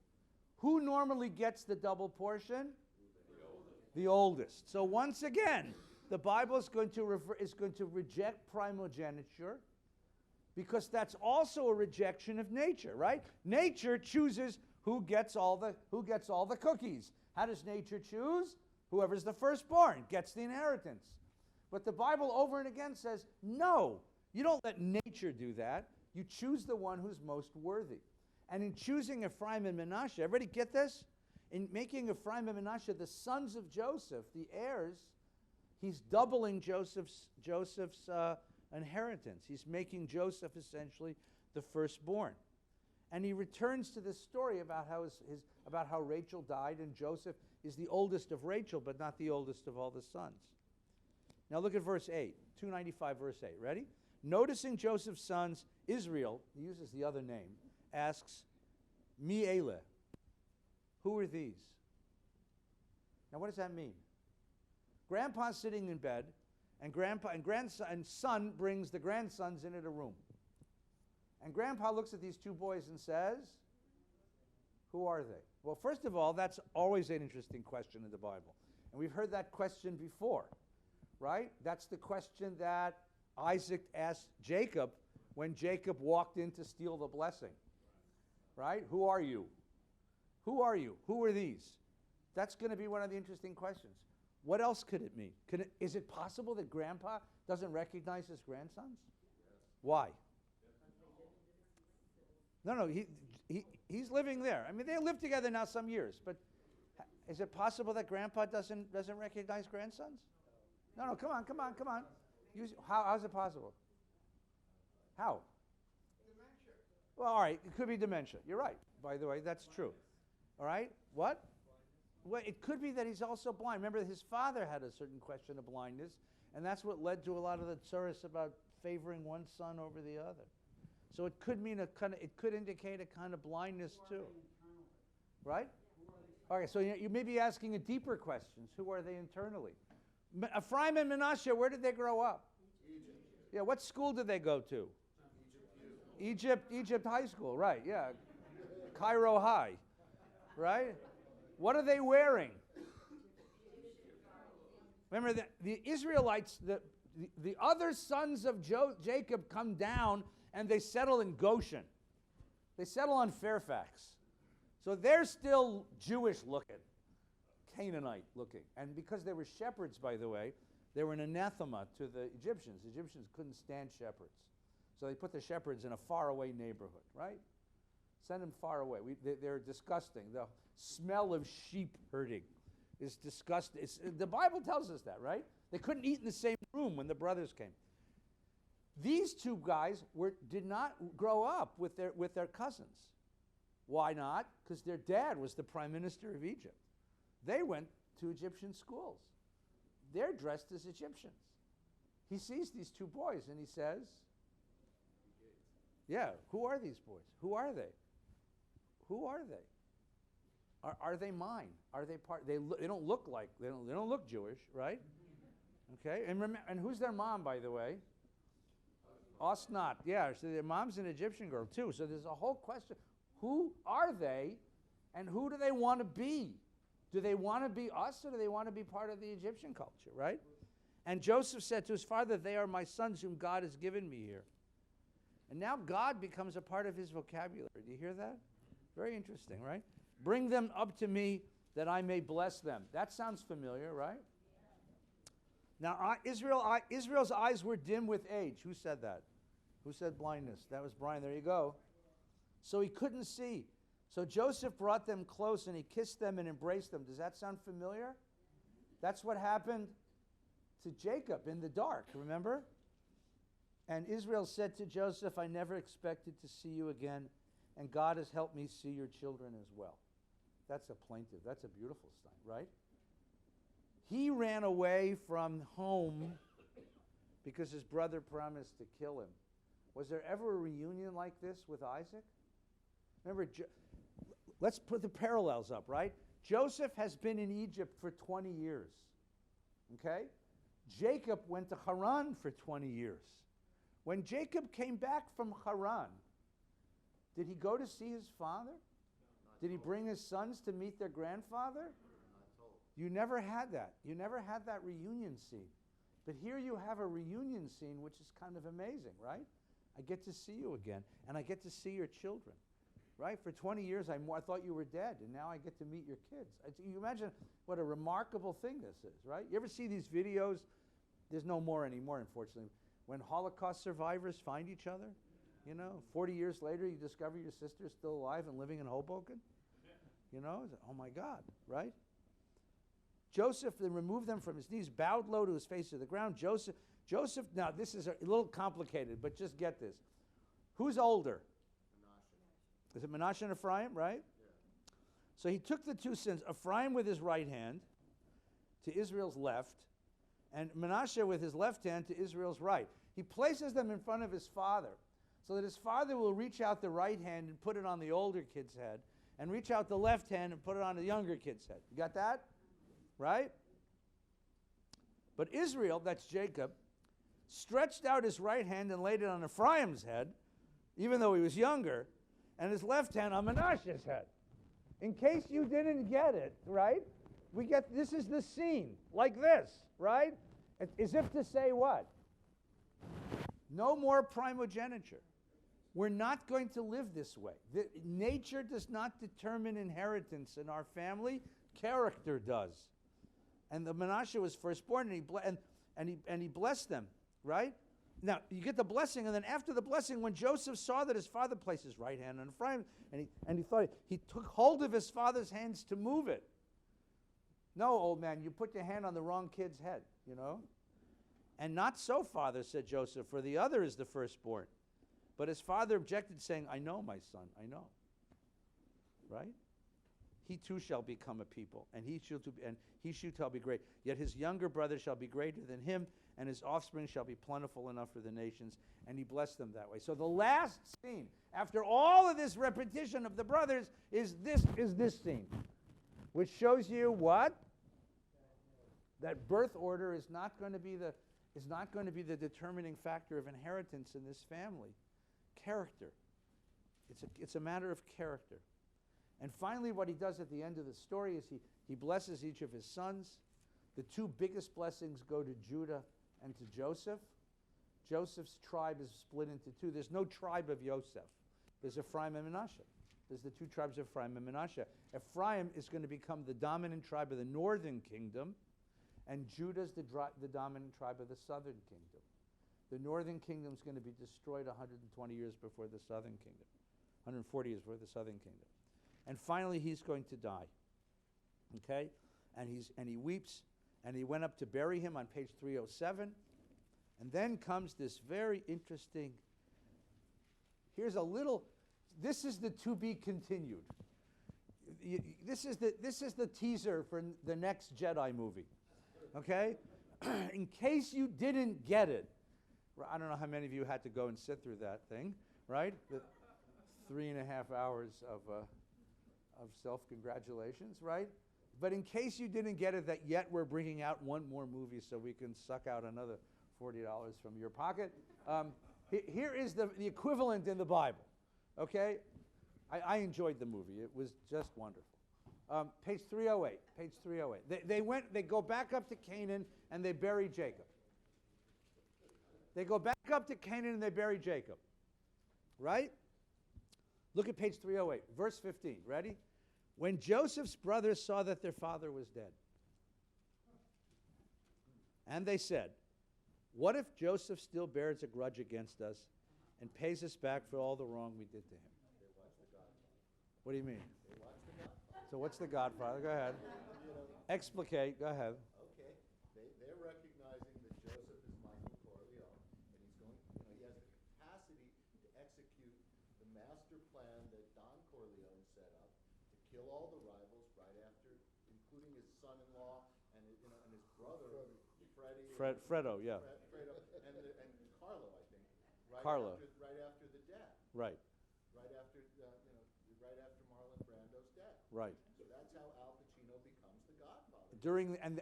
Who normally gets the double portion? The oldest. So once again, the Bible is going to reject primogeniture, because that's also a rejection of nature, right? Nature chooses who gets all the cookies. How does nature choose? Whoever's the firstborn gets the inheritance. But the Bible over and again says, no, you don't let nature do that. You choose the one who's most worthy. And in choosing Ephraim and Manasseh, everybody get this? In making Ephraim and Manasseh the sons of Joseph, the heirs, he's doubling Joseph's inheritance. He's making Joseph essentially the firstborn. And he returns to this story about how Rachel died, and Joseph is the oldest of Rachel, but not the oldest of all the sons. Now look at verse 8, 295 verse 8. Ready? Noticing Joseph's sons, Israel, he uses the other name, asks, Mi ele, who are these? Now what does that mean? Grandpa's sitting in bed, and son brings the grandsons into the room. And Grandpa looks at these two boys and says, who are they? Well, first of all, that's always an interesting question in the Bible. And we've heard that question before, right? That's the question that Isaac asked Jacob when Jacob walked in to steal the blessing, right? Who are you? Who are you? Who are these? That's going to be one of the interesting questions. What else could it mean? Is it possible that Grandpa doesn't recognize his grandsons? Why? No, he's living there. I mean, they live together now some years, but is it possible that Grandpa doesn't recognize grandsons? No, come on. How's it possible? How? Dementia. Well, all right, it could be dementia. You're right, by the way, that's true. All right, what? Well, it could be that he's also blind. Remember, his father had a certain question of blindness, and that's what led to a lot of the tsuris about favoring one son over the other. So it could mean it could indicate a kind of blindness too, right? Okay, so you may be asking a deeper questions. Who are they internally? Ephraim and Manasseh, where did they grow up? Egypt. Yeah, what school did they go to? Egypt High School, right? Yeah, Cairo High, right? What are they wearing? Remember, the Israelites, the other sons of Jacob come down and they settle in Goshen. They settle on Fairfax. So they're still Jewish looking, Canaanite looking. And because they were shepherds, by the way, they were an anathema to the Egyptians. The Egyptians couldn't stand shepherds. So they put the shepherds in a faraway neighborhood, right? Send them far away. They're disgusting. The smell of sheep herding is disgusting. The Bible tells us that, right? They couldn't eat in the same room when the brothers came. These two guys did not grow up with their cousins. Why not? Because their dad was the prime minister of Egypt. They went to Egyptian schools. They're dressed as Egyptians. He sees these two boys and he says, yeah, who are these boys? Who are they? Who are they? Are they mine? Are they part? They don't look like, they don't look Jewish, right? Okay, and who's their mom, by the way? Osnat, yeah, so their mom's an Egyptian girl too. So there's a whole question. Who are they and who do they want to be? Do they want to be us, or do they want to be part of the Egyptian culture, right? And Joseph said to his father, they are my sons whom God has given me here. And now God becomes a part of his vocabulary. Do you hear that? Very interesting, right? Bring them up to me that I may bless them. That sounds familiar, right? Now, Israel's eyes were dim with age. Who said that? Who said blindness? That was Brian. There you go. So he couldn't see. So Joseph brought them close and he kissed them and embraced them. Does that sound familiar? That's what happened to Jacob in the dark, remember? And Israel said to Joseph, I never expected to see you again, and God has helped me see your children as well. That's a plaintive. That's a beautiful sign, right? He ran away from home because his brother promised to kill him. Was there ever a reunion like this with Isaac? Remember, let's put the parallels up, right? Joseph has been in Egypt for 20 years, okay? Jacob went to Haran for 20 years. When Jacob came back from Haran, did he go to see his father? Did he bring his sons to meet their grandfather? You never had that. You never had that reunion scene. But here you have a reunion scene, which is kind of amazing, right? I get to see you again, and I get to see your children, right? For 20 years, I thought you were dead, and now I get to meet your kids. You imagine what a remarkable thing this is, right? You ever see these videos? There's no more anymore, unfortunately. When Holocaust survivors find each other, 40 years later, you discover your sister's still alive and living in Hoboken. Oh my God, right? Joseph then removed them from his knees, bowed low to his face to the ground. Joseph, now this is a little complicated, but just get this. Who's older? Manasseh. Is it Manasseh and Ephraim, right? Yeah. So he took the two sons, Ephraim with his right hand to Israel's left, and Manasseh with his left hand to Israel's right. He places them in front of his father so that his father will reach out the right hand and put it on the older kid's head, and reach out the left hand and put it on the younger kid's head. You got that? Right? But Israel, that's Jacob, stretched out his right hand and laid it on Ephraim's head, even though he was younger, and his left hand on Manasseh's head. In case you didn't get it, right? This is the scene, like this, right? As if to say what? No more primogeniture. We're not going to live this way. Nature does not determine inheritance in our family. Character does. And the Manasseh was firstborn, and he blessed them, right? Now, you get the blessing, and then after the blessing, when Joseph saw that his father placed his right hand on Ephraim, and he thought, he took hold of his father's hands to move it. No, old man, you put your hand on the wrong kid's head, And not so, father, said Joseph, for the other is the firstborn. But his father objected, saying, I know, my son, I know. Right? He too shall become a people, and he shall be great. Yet his younger brother shall be greater than him, and his offspring shall be plentiful enough for the nations. And he blessed them that way. So the last scene, after all of this repetition of the brothers, is this scene, which shows you what? That birth order is not going to be the determining factor of inheritance in this family. Character. It's a matter of character. And finally, what he does at the end of the story is he blesses each of his sons. The two biggest blessings go to Judah and to Joseph. Joseph's tribe is split into two. There's no tribe of Joseph. There's Ephraim and Manasseh. There's the two tribes of Ephraim and Manasseh. Ephraim is going to become the dominant tribe of the northern kingdom, and Judah's the dominant tribe of the southern kingdom. The northern kingdom is going to be destroyed 120 years before the southern kingdom, 140 years before the southern kingdom. And finally, he's going to die. Okay? And he weeps, and he went up to bury him on page 307. And then comes this very interesting, this is the to be continued. This is the teaser for the next Jedi movie. Okay? In case you didn't get it, I don't know how many of you had to go and sit through that thing, right? The 3.5 hours of self-congratulations, right? But in case you didn't get it, that yet we're bringing out one more movie so we can suck out another $40 from your pocket. Here is the equivalent in the Bible, okay? I enjoyed the movie. It was just wonderful. Page 308. Page 308. They go back up to Canaan and they bury Jacob. They go back up to Canaan and they bury Jacob. Right? Look at page 308, verse 15. Ready? When Joseph's brothers saw that their father was dead, and they said, what if Joseph still bears a grudge against us and pays us back for all the wrong we did to him? What do you mean? So what's the Godfather? Go ahead. Explicate. Go ahead. Okay. They're recognizing that Joseph is Michael Corleone, and he's going, he has the capacity to execute the master plan that Don Corleone set up to kill all the rivals right after, including his son-in-law and his brother, Freddie. Fredo, yeah. Fredo, and Carlo, I think. Carlo. Right after the death. Right. Right after, right after Marlon Brando's death. Right. So that's how Al Pacino becomes the Godfather.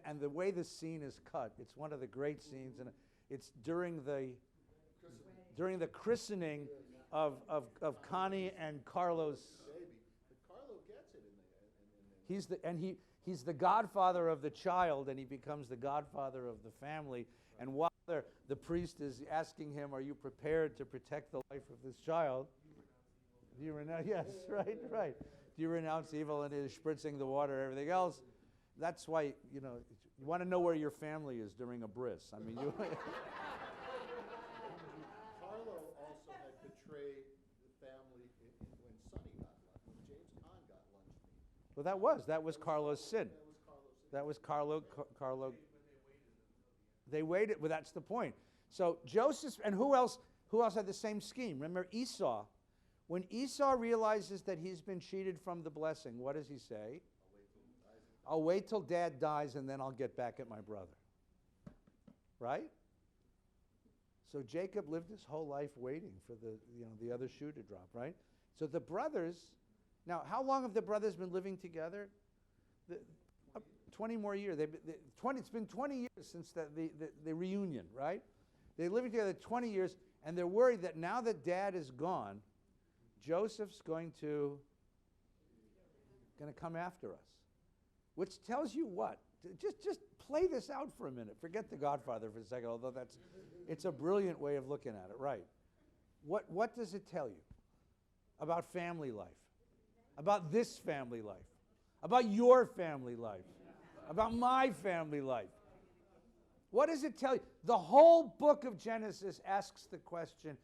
And the way the scene is cut, it's one of the great scenes, and it's during the christening of Connie and Carlos. Baby, but Carlo gets it in the. He's the godfather of the child, and he becomes the godfather of the family. And while the priest is asking him, "Are you prepared to protect the life of this child?" Do you renounce? Yes, right. Do you renounce evil and is spritzing the water and everything else? That's why you want to know where your family is during a bris. I mean, you. Carlo also had betrayed the family when Sonny got lunched, when James Caan got lunched. Well, that was Carlo's sin. That was Carlo. They waited. Well, that's the point. So Joseph, and who else had the same scheme? Remember Esau. When Esau realizes that he's been cheated from the blessing, what does he say? I'll wait till Dad dies and then I'll get back at my brother. Right? So Jacob lived his whole life waiting for the other shoe to drop, right? So the brothers, now how long have the brothers been living together? 20 more years. It's been 20 years since the reunion, right? They're living together 20 years, and they're worried that now that Dad is gone, Joseph's going to come after us. Which tells you what? Just play this out for a minute. Forget The Godfather for a second, although it's a brilliant way of looking at it, right? What does it tell you about family life? About this family life? About your family life? About my family life? What does it tell you? The whole book of Genesis asks the question,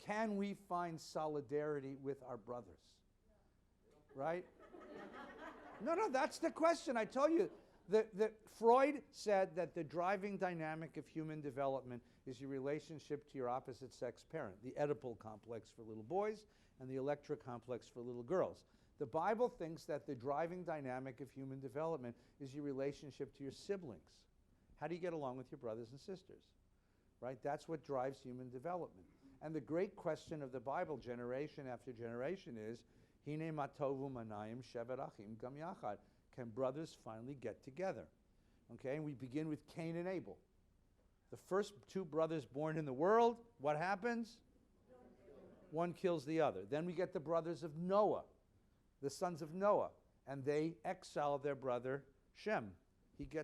can we find solidarity with our brothers? Right? No, that's the question. I told you, Freud said that the driving dynamic of human development is your relationship to your opposite sex parent, the Oedipal complex for little boys and the Electra complex for little girls. The Bible thinks that the driving dynamic of human development is your relationship to your siblings. How do you get along with your brothers and sisters? Right? That's what drives human development. And the great question of the Bible, generation after generation, is, Hine matovu manayim shevet achim gam yachad. Can brothers finally get together? Okay, and we begin with Cain and Abel. The first two brothers born in the world, what happens? One kills the other. Then we get the brothers of Noah, the sons of Noah, and they exile their brother Shem.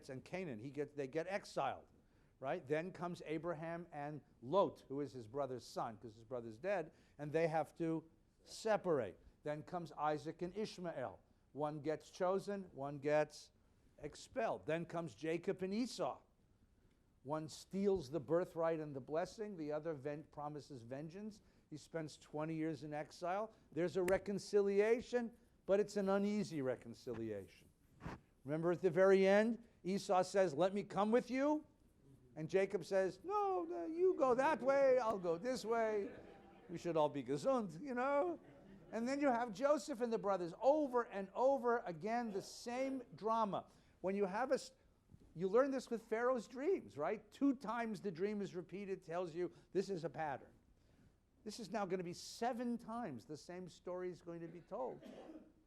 And Canaan, they get exiled, right? Then comes Abraham and Lot, who is his brother's son, because his brother's dead, and they have to separate. Then comes Isaac and Ishmael. One gets chosen, one gets expelled. Then comes Jacob and Esau. One steals the birthright and the blessing, the other promises vengeance. He spends 20 years in exile. There's a reconciliation, but it's an uneasy reconciliation. Remember at the very end, Esau says, let me come with you. And Jacob says, no, you go that way, I'll go this way. We should all be gesund, And then you have Joseph and the brothers over and over again, the same drama. When you learn this with Pharaoh's dreams, right? 2 times the dream is repeated, tells you this is a pattern. This is now going to be 7 times the same story is going to be told,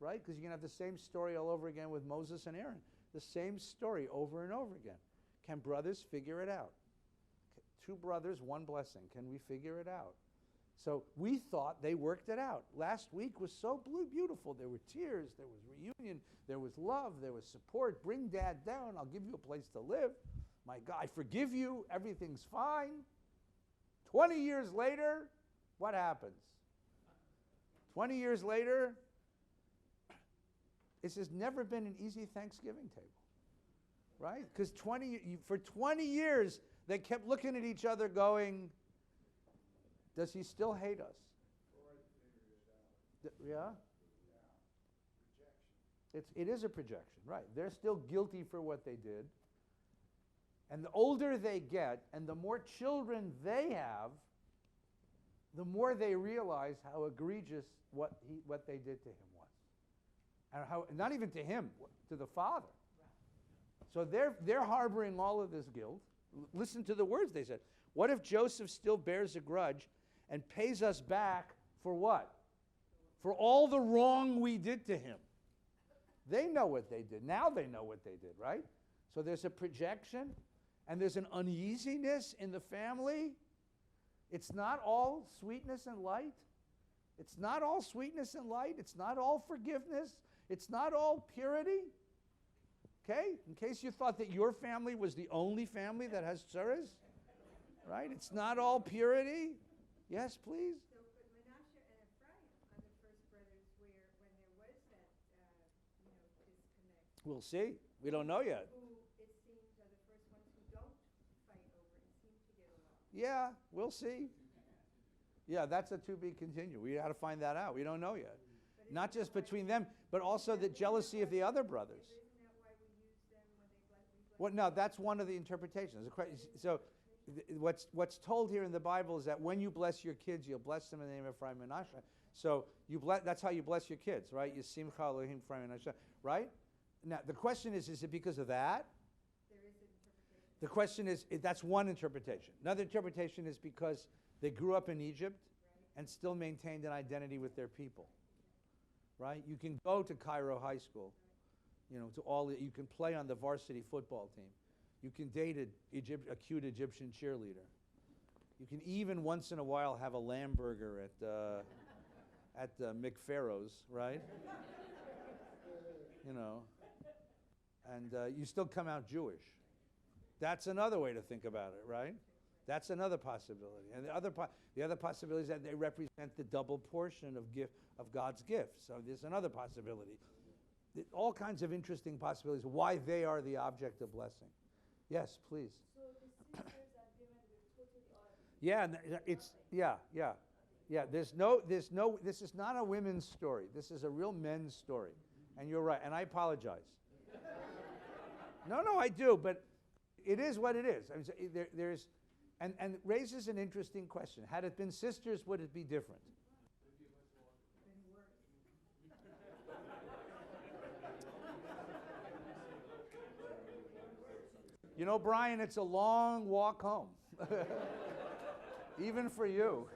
right? Because you're going to have the same story all over again with Moses and Aaron. The same story over and over again. Can brothers figure it out? 2 brothers, 1 blessing. Can we figure it out? So we thought they worked it out. Last week was so beautiful. There were tears, there was reunion, there was love, there was support. Bring Dad down, I'll give you a place to live. My God, I forgive you, everything's fine. 20 years later, what happens? 20 years later, this has never been an easy Thanksgiving table, right? Because for 20 years, they kept looking at each other going, does he still hate us? Yeah? It is a projection, right. They're still guilty for what they did. And the older they get and the more children they have, the more they realize how egregious what they did to him was. And how, not even to him, to the father. So they're harboring all of this guilt. Listen to the words they said. What if Joseph still bears a grudge and pays us back for what? For all the wrong we did to him. They know what they did. Now they know what they did, right? So there's a projection and there's an uneasiness in the family. It's not all sweetness and light. It's not all sweetness and light. It's not all forgiveness. It's not all purity. Okay? In case you thought that your family was the only family that has tsuras, right? It's not all purity. Yes, please. So, but Manasseh and Ephraim are the first brothers when there was that, disconnect. We'll see. We don't know yet. Who, it seems, are the first ones who don't fight over and seem to get along. Yeah, we'll see. Yeah, that's a to be continued. We got to find that out. We don't know yet. Not just between them, but also the jealousy of the other brothers. Isn't that why we use them when they bless? Well, no, that's one of the interpretations. So what's told here in the Bible is that when you bless your kids, you'll bless them in the name of Ephraim and Manasseh. So that's how you bless your kids, right? Yisimcha Elohim Ephraim and Manasseh, right? Now, the question is it because of that? There is an interpretation. The question is, that's one interpretation. Another interpretation is because they grew up in Egypt and still maintained an identity with their people, right? You can go to Cairo High School, you can play on the varsity football team. You can date a cute Egyptian cheerleader. You can even once in a while have a lamb burger at McFarrow's, right? And you still come out Jewish. That's another way to think about it, right? That's another possibility. And the other possibility is that they represent the double portion of God's gift. So there's another possibility. All kinds of interesting possibilities why they are the object of blessing. Yes, please. So the sisters are given with totally Yeah, this is not a women's story. This is a real men's story. And you're right, and I apologize. No, I do, but it is what it is. I mean, there's, and it raises an interesting question. Had it been sisters, would it be different? Brian, it's a long walk home. Even for you.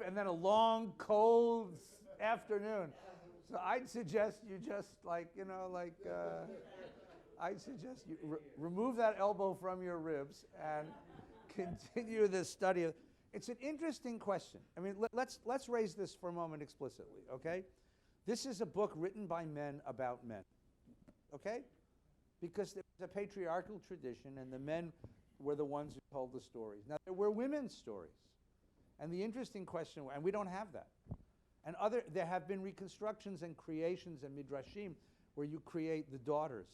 And then a long, cold afternoon. So I'd suggest you just I'd suggest you remove that elbow from your ribs and continue this study. It's an interesting question. I mean, let's raise this for a moment explicitly, okay? This is a book written by men about men, okay? Because there's a patriarchal tradition, and the men were the ones who told the stories. Now, there were women's stories. And the interesting question, and we don't have that. And there have been reconstructions and creations and midrashim where you create the daughters.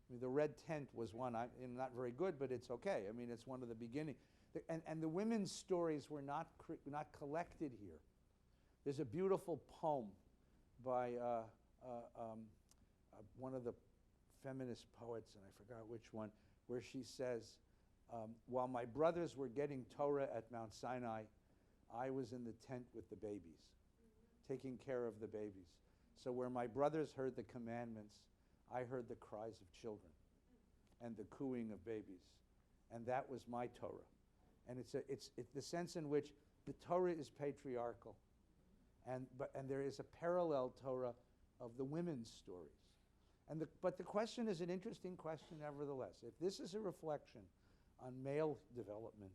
I mean, the red tent was one. Not very good, but it's okay. I mean, it's one of the beginning. And the women's stories were not collected here. There's a beautiful poem by one of the feminist poets, and I forgot which one, where she says, while my brothers were getting Torah at Mount Sinai, I was in the tent with the babies, taking care of the babies. So where my brothers heard the commandments, I heard the cries of children and the cooing of babies. And that was my Torah. And it's the sense in which the Torah is patriarchal. And there is a parallel Torah of the women's stories. But the question is an interesting question nevertheless. If this is a reflection on male development,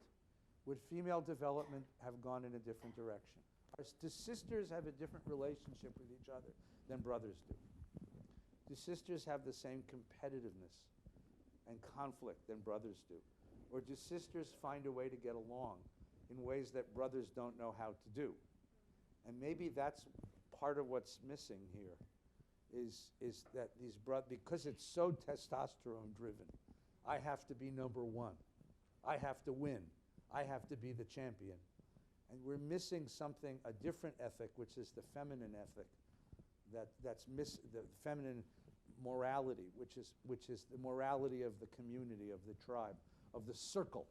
would female development have gone in a different direction? Do sisters have a different relationship with each other than brothers do? Do sisters have the same competitiveness and conflict than brothers do? Or do sisters find a way to get along in ways that brothers don't know how to do? And maybe that's part of what's missing here, is that these brothers, because it's so testosterone driven, I have to be number one. I have to win. I have to be the champion. And we're missing something, a different ethic, which is the feminine ethic, the feminine morality, which is the morality of the community, of the tribe, of the circle,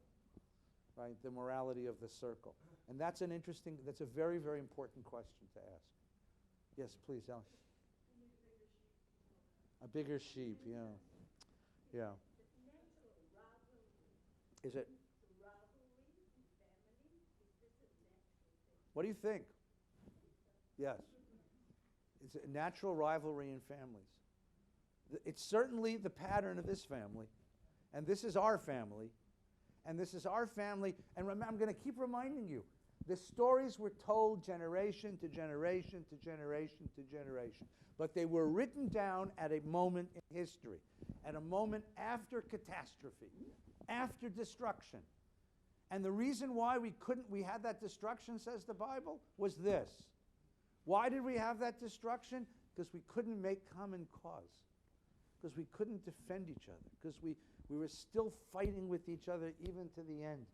right? The morality of the circle. And that's a very, very important question to ask. Yes, please, Alex. A bigger sheep, yeah. Yeah. Is it? What do you think? Yes. It's a natural rivalry in families. It's certainly the pattern of this family. And this is our family. And this is our family. And remember, I'm going to keep reminding you, the stories were told generation to generation to generation to generation. But they were written down at a moment in history, at a moment after catastrophe, after destruction. And the reason why we had that destruction, says the Bible, was this. Why did we have that destruction? Because we couldn't make common cause. Because we couldn't defend each other. Because we were still fighting with each other even to the end.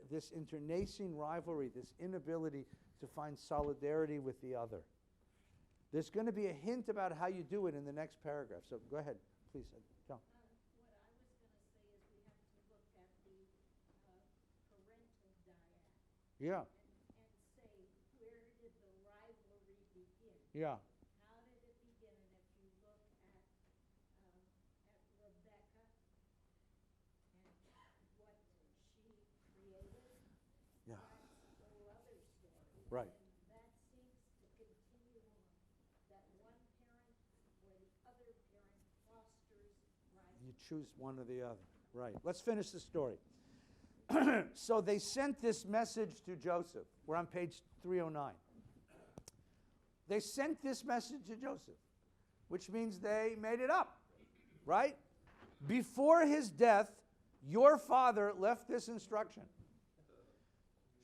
This internecine rivalry, this inability to find solidarity with the other. There's going to be a hint about how you do it in the next paragraph. So go ahead, please, John. Yeah. And say, where did the rivalry begin? Yeah. How did it begin? And if you look at Rebecca and what she created, Yeah. that's a whole other story. Right. And that seems to continue on. That one parent or the other parent fosters rivalry. You choose one or the other. Right. Let's finish the story. So they sent this message to Joseph. We're on page 309. They sent this message to Joseph, which means they made it up, right? Before his death, your father left this instruction.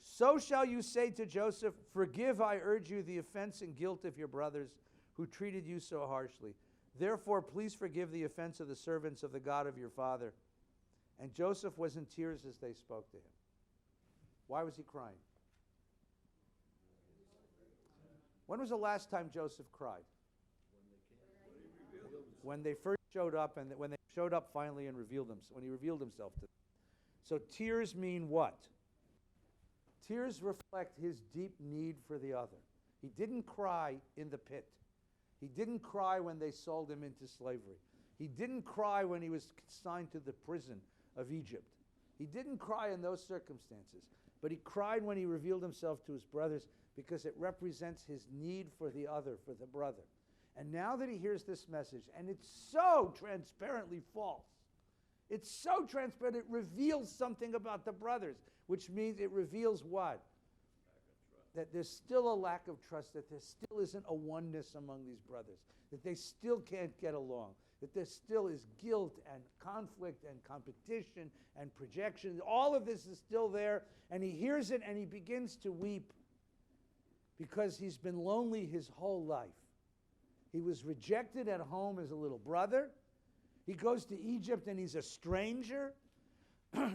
So shall you say to Joseph, forgive, I urge you, the offense and guilt of your brothers who treated you so harshly. Therefore, please forgive the offense of the servants of the God of your father. And Joseph was in tears as they spoke to him. Why was he crying? When was the last time Joseph cried? When they first showed up, and when they showed up finally and revealed himself, when he revealed himself to them. So tears mean what? Tears reflect his deep need for the other. He didn't cry in the pit. He didn't cry when they sold him into slavery. He didn't cry when he was consigned to the prison of Egypt. He didn't cry in those circumstances, but he cried when he revealed himself to his brothers because it represents his need for the other, for the brother. And now that he hears this message, and it's so transparently false, it's so transparent, it reveals something about the brothers, which means it reveals what? That there's still a lack of trust, that there still isn't a oneness among these brothers, that they still can't get along, that there still is guilt and conflict and competition and projection. All of this is still there, and he hears it and he begins to weep because he's been lonely his whole life. He was rejected at home as a little brother. He goes to Egypt and he's a stranger.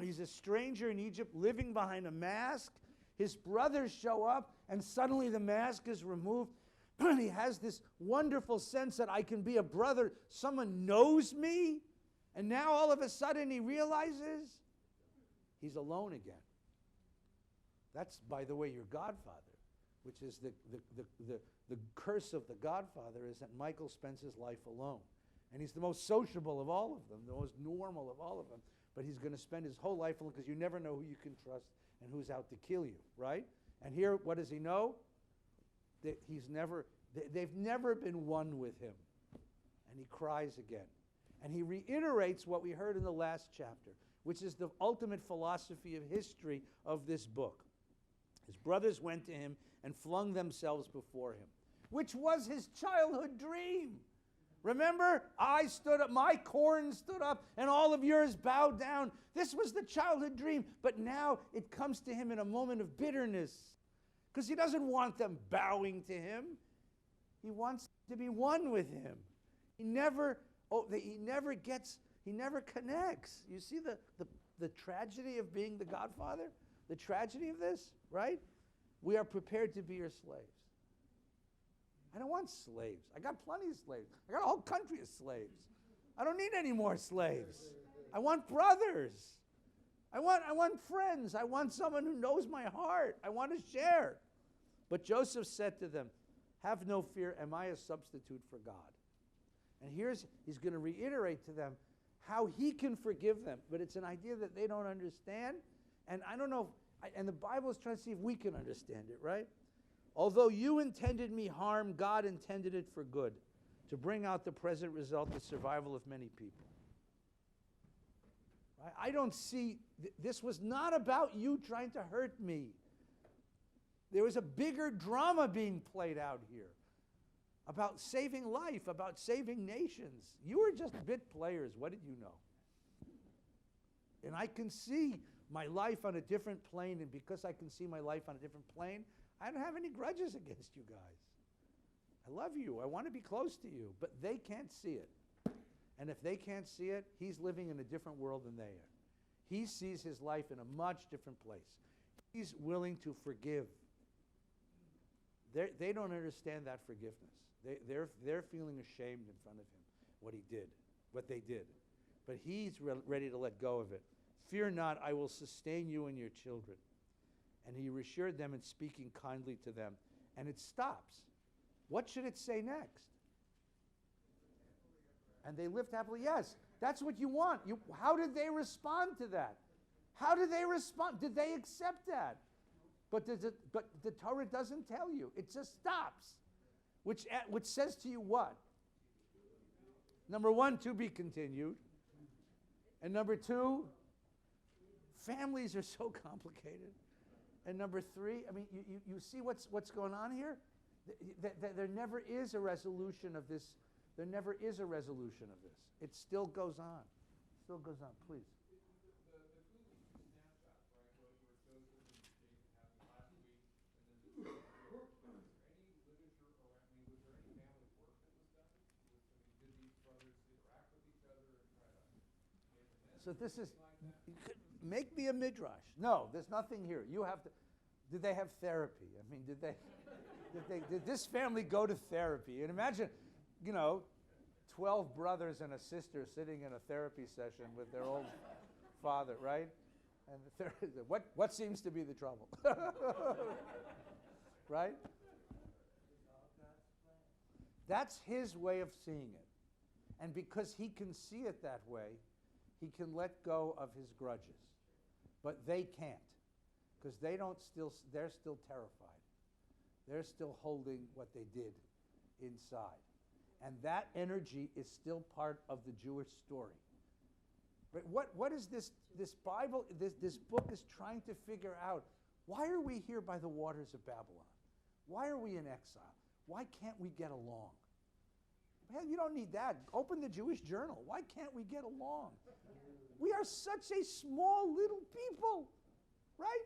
He's a stranger in Egypt living behind a mask. His brothers show up and suddenly the mask is removed. He has this wonderful sense that I can be a brother. Someone knows me. And now all of a sudden he realizes he's alone again. That's, by the way, your godfather, which is the curse of the godfather, is that Michael spends his life alone. And he's the most sociable of all of them, the most normal of all of them. But he's going to spend his whole life alone because you never know who you can trust and who's out to kill you, right? And here, what does he know? That they've never been one with him. And he cries again. And he reiterates what we heard in the last chapter, which is the ultimate philosophy of history of this book. His brothers went to him and flung themselves before him, which was his childhood dream. Remember, I stood up, my corn stood up, and all of yours bowed down. This was the childhood dream, but now it comes to him in a moment of bitterness because he doesn't want them bowing to him. He wants to be one with him. He never connects. You see the tragedy of being the Godfather? The tragedy of this, right? We are prepared to be your slaves. I don't want slaves. I got plenty of slaves. I got a whole country of slaves. I don't need any more slaves. I want brothers. I want friends. I want someone who knows my heart. I want to share. But Joseph said to them, have no fear. Am I a substitute for God? And he's going to reiterate to them how he can forgive them. But it's an idea that they don't understand. And I don't know, and the Bible is trying to see if we can understand it, right? Although you intended me harm, God intended it for good, to bring out the present result, the survival of many people. I don't see, this was not about you trying to hurt me. There was a bigger drama being played out here about saving life, about saving nations. You were just bit players. What did you know? And I can see my life on a different plane, and because I can see my life on a different plane, I don't have any grudges against you guys. I love you. I want to be close to you, but they can't see it. And if they can't see it, he's living in a different world than they are. He sees his life in a much different place. He's willing to forgive. They don't understand that forgiveness. They're feeling ashamed in front of him, what they did. But he's ready to let go of it. Fear not, I will sustain you and your children. And he reassured them in speaking kindly to them. And it stops. What should it say next? And they lived happily. Yes, that's what you want. How did they respond to that? How did they respond? Did they accept that? But the Torah doesn't tell you. It just stops. Which says to you what? Number one, to be continued. And number two, families are so complicated. And number three, I mean, you see what's going on here? There never is a resolution of this. There never is a resolution of this. It still goes on. Still goes on, please. So this is, make me a midrash. No, there's nothing here. You have to, did they have therapy? I mean, did this family go to therapy? And imagine, 12 brothers and a sister sitting in a therapy session with their old father, right? And what seems to be the trouble? Right? That's his way of seeing it. And because he can see it that way, he can let go of his grudges. But they can't, because they're still terrified. They're still holding what they did inside. And that energy is still part of the Jewish story. But what is this Bible, this book is trying to figure out? Why are we here by the waters of Babylon? Why are we in exile? Why can't we get along? Hell, you don't need that. Open the Jewish Journal. Why can't we get along? We are such a small little people, right?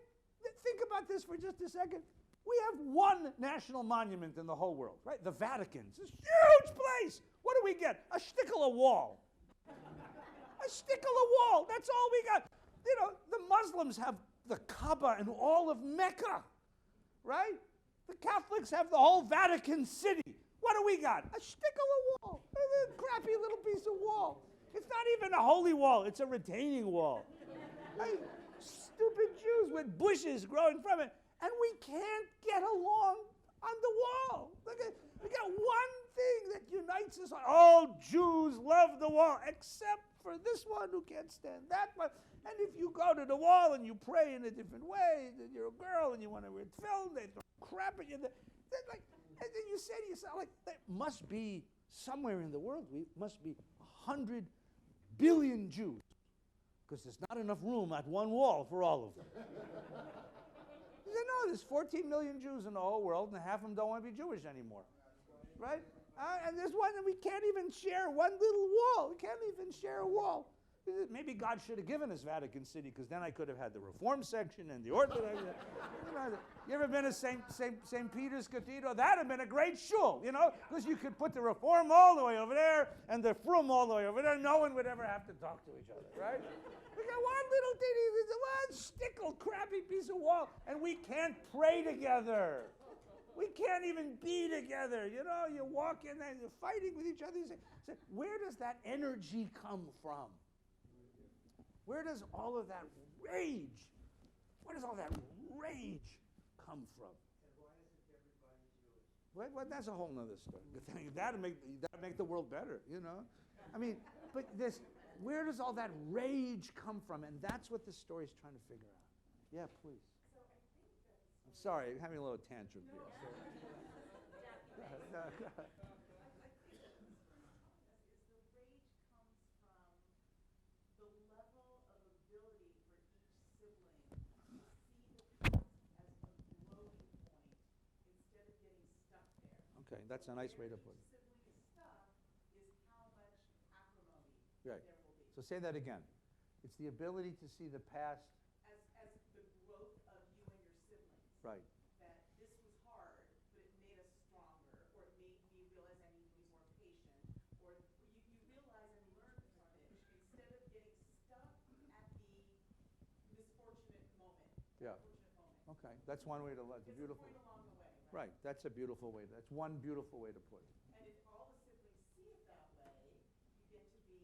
Think about this for just a second. We have one national monument in the whole world, right? The Vatican. It's this huge place. What do we get? A shtickle of wall. A shtickle of wall. That's all we got. The Muslims have the Kaaba and all of Mecca, right? The Catholics have the whole Vatican City. What do we got? A shtickle of wall. A crappy little piece of wall. It's not even a holy wall. It's a retaining wall. Right? Stupid Jews with bushes growing from it. And we can't get along on the wall. We got one thing that unites us. All Jews love the wall, except for this one who can't stand that one. And if you go to the wall and you pray in a different way, then you're a girl and you want to wear film, they throw crap at you. And then you say to yourself, there must be somewhere in the world, we must be 100 billion Jews because there's not enough room at one wall for all of them. He said, no, there's 14 million Jews in the whole world, and half of them don't want to be Jewish anymore. Right? And there's one that we can't even share one little wall. We can't even share a wall. Maybe God should have given us Vatican City, because then I could have had the Reform section and the Orthodox. You ever been to St. Peter's Cathedral? That would have been a great shul, because you could put the Reform all the way over there and the Frum all the way over there. No one would ever have to talk to each other, right? We got one little ditty, one stickle, crappy piece of wall, and we can't pray together. We can't even be together. You walk in there, you're fighting with each other. You say, where does that energy come from? Where does all of that rage, come from? And why isn't everybody Jewish? Well, that's a whole nother story. That'd make the world better, I mean, but where does all that rage come from? And that's what the story's trying to figure out. Yeah, please. I'm sorry, I'm having a little tantrum here. Go ahead. Okay, that's a nice way to put it. Right. So say that again. It's the ability to see the past. As the growth of you and your siblings. Right. That this was hard, but it made us stronger, or it made me realize I need to be more patient, or you realize and learn from it instead of getting stuck at the misfortunate moment. Yeah. Okay, that's one way to look. It's a beautiful. It's a point along the way, right? Right, that's a beautiful way. That's one beautiful way to put it. And if all the siblings see it that way, you get to be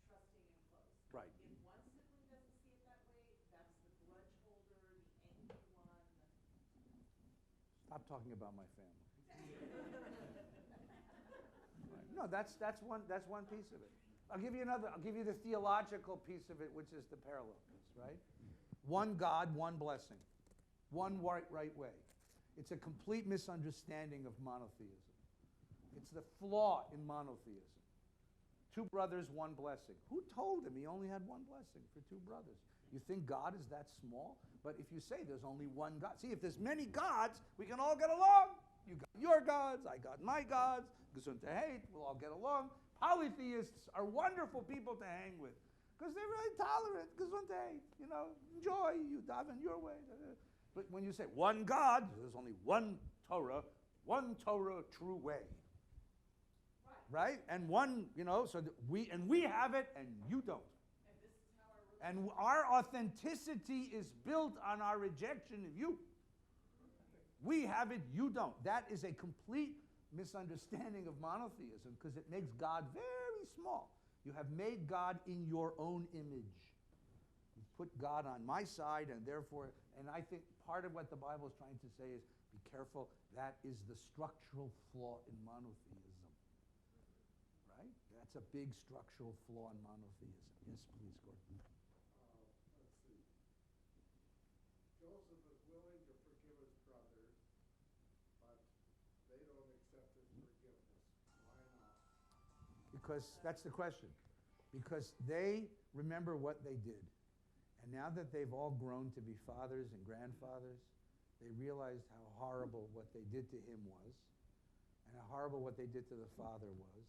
trusting and close. Right. If one sibling doesn't see it that way, that's the grudge holder, the angry one. Stop talking about my family. Right. No, that's one piece of it. I'll give you another. I'll give you the theological piece of it, which is the parallel piece, right? One God, one blessing. One right way. It's a complete misunderstanding of monotheism. It's the flaw in monotheism. Two brothers, one blessing. Who told him he only had one blessing for two brothers? You think God is that small? But if you say there's only one God, see, if there's many gods, we can all get along. You got your gods, I got my gods. Gesundheit, we'll all get along. Polytheists are wonderful people to hang with because they're very tolerant. Gesundheit, enjoy. You daven your way. But when you say one God, there's only one Torah, true way. Right? And one, so that we have it and you don't. And our authenticity is built on our rejection of you. We have it, you don't. That is a complete misunderstanding of monotheism because it makes God very small. You have made God in your own image. You put God on my side, and therefore, and I think part of what the Bible is trying to say is, be careful, that is the structural flaw in monotheism. Right? That's a big structural flaw in monotheism. Yes, please, Gordon. Let's see. Joseph is willing to forgive his brothers, but they don't accept his forgiveness. Why not? Because that's the question. Because they remember what they did. And now that they've all grown to be fathers and grandfathers, they realized how horrible what they did to him was, and how horrible what they did to the father was.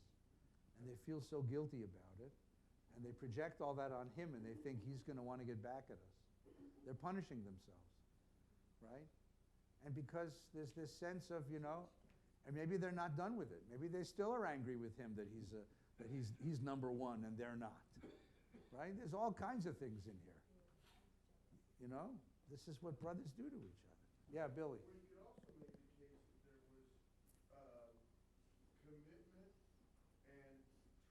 And they feel so guilty about it. And they project all that on him, and they think he's going to want to get back at us. They're punishing themselves, right? And because there's this sense of, and maybe they're not done with it. Maybe they still are angry with him that he's number one and they're not, right? There's all kinds of things in here. This is what brothers do to each other. Yeah, Billy. Well, you could also make the case that there was commitment and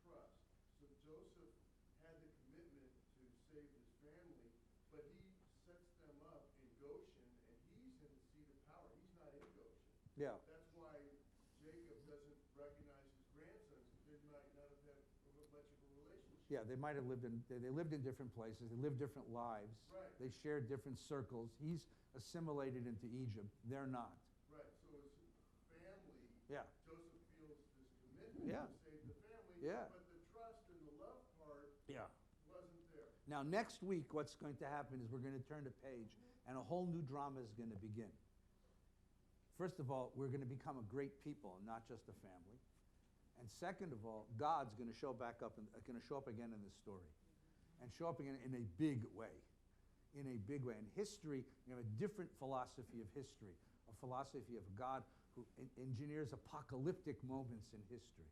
trust. So Joseph had the commitment to save his family, but he sets them up in Goshen, and he's in the seat of power. He's not in Goshen. Yeah. That's why Jacob doesn't recognize his grandsons, because they might not have had much of a relationship. Yeah, they might have lived in different places. They lived different lives. Right. They shared different circles. He's assimilated into Egypt. They're not. Right, so his family, Yeah. Joseph feels this commitment Yeah. to save the family, Yeah. but the trust and the love part Yeah. wasn't there. Now, next week, what's going to happen is we're going to turn the page, and a whole new drama is going to begin. First of all, we're going to become a great people, and not just a family. And second of all, God's going to show back up, going to show up again in this story, and show up again in a big way, in a big way. In history, we have a different philosophy of history, a philosophy of God who engineers apocalyptic moments in history.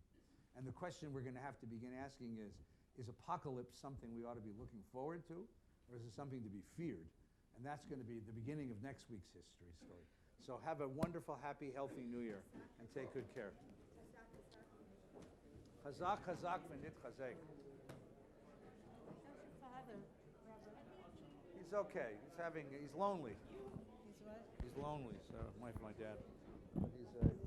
And the question we're going to have to begin asking is apocalypse something we ought to be looking forward to, or is it something to be feared? And that's going to be the beginning of next week's history story. So have a wonderful, happy, healthy New Year, and take good care. Chazak, chazak, v'nit chazek. Father, He's okay. He's lonely. he's what? He's lonely, so my dad. He's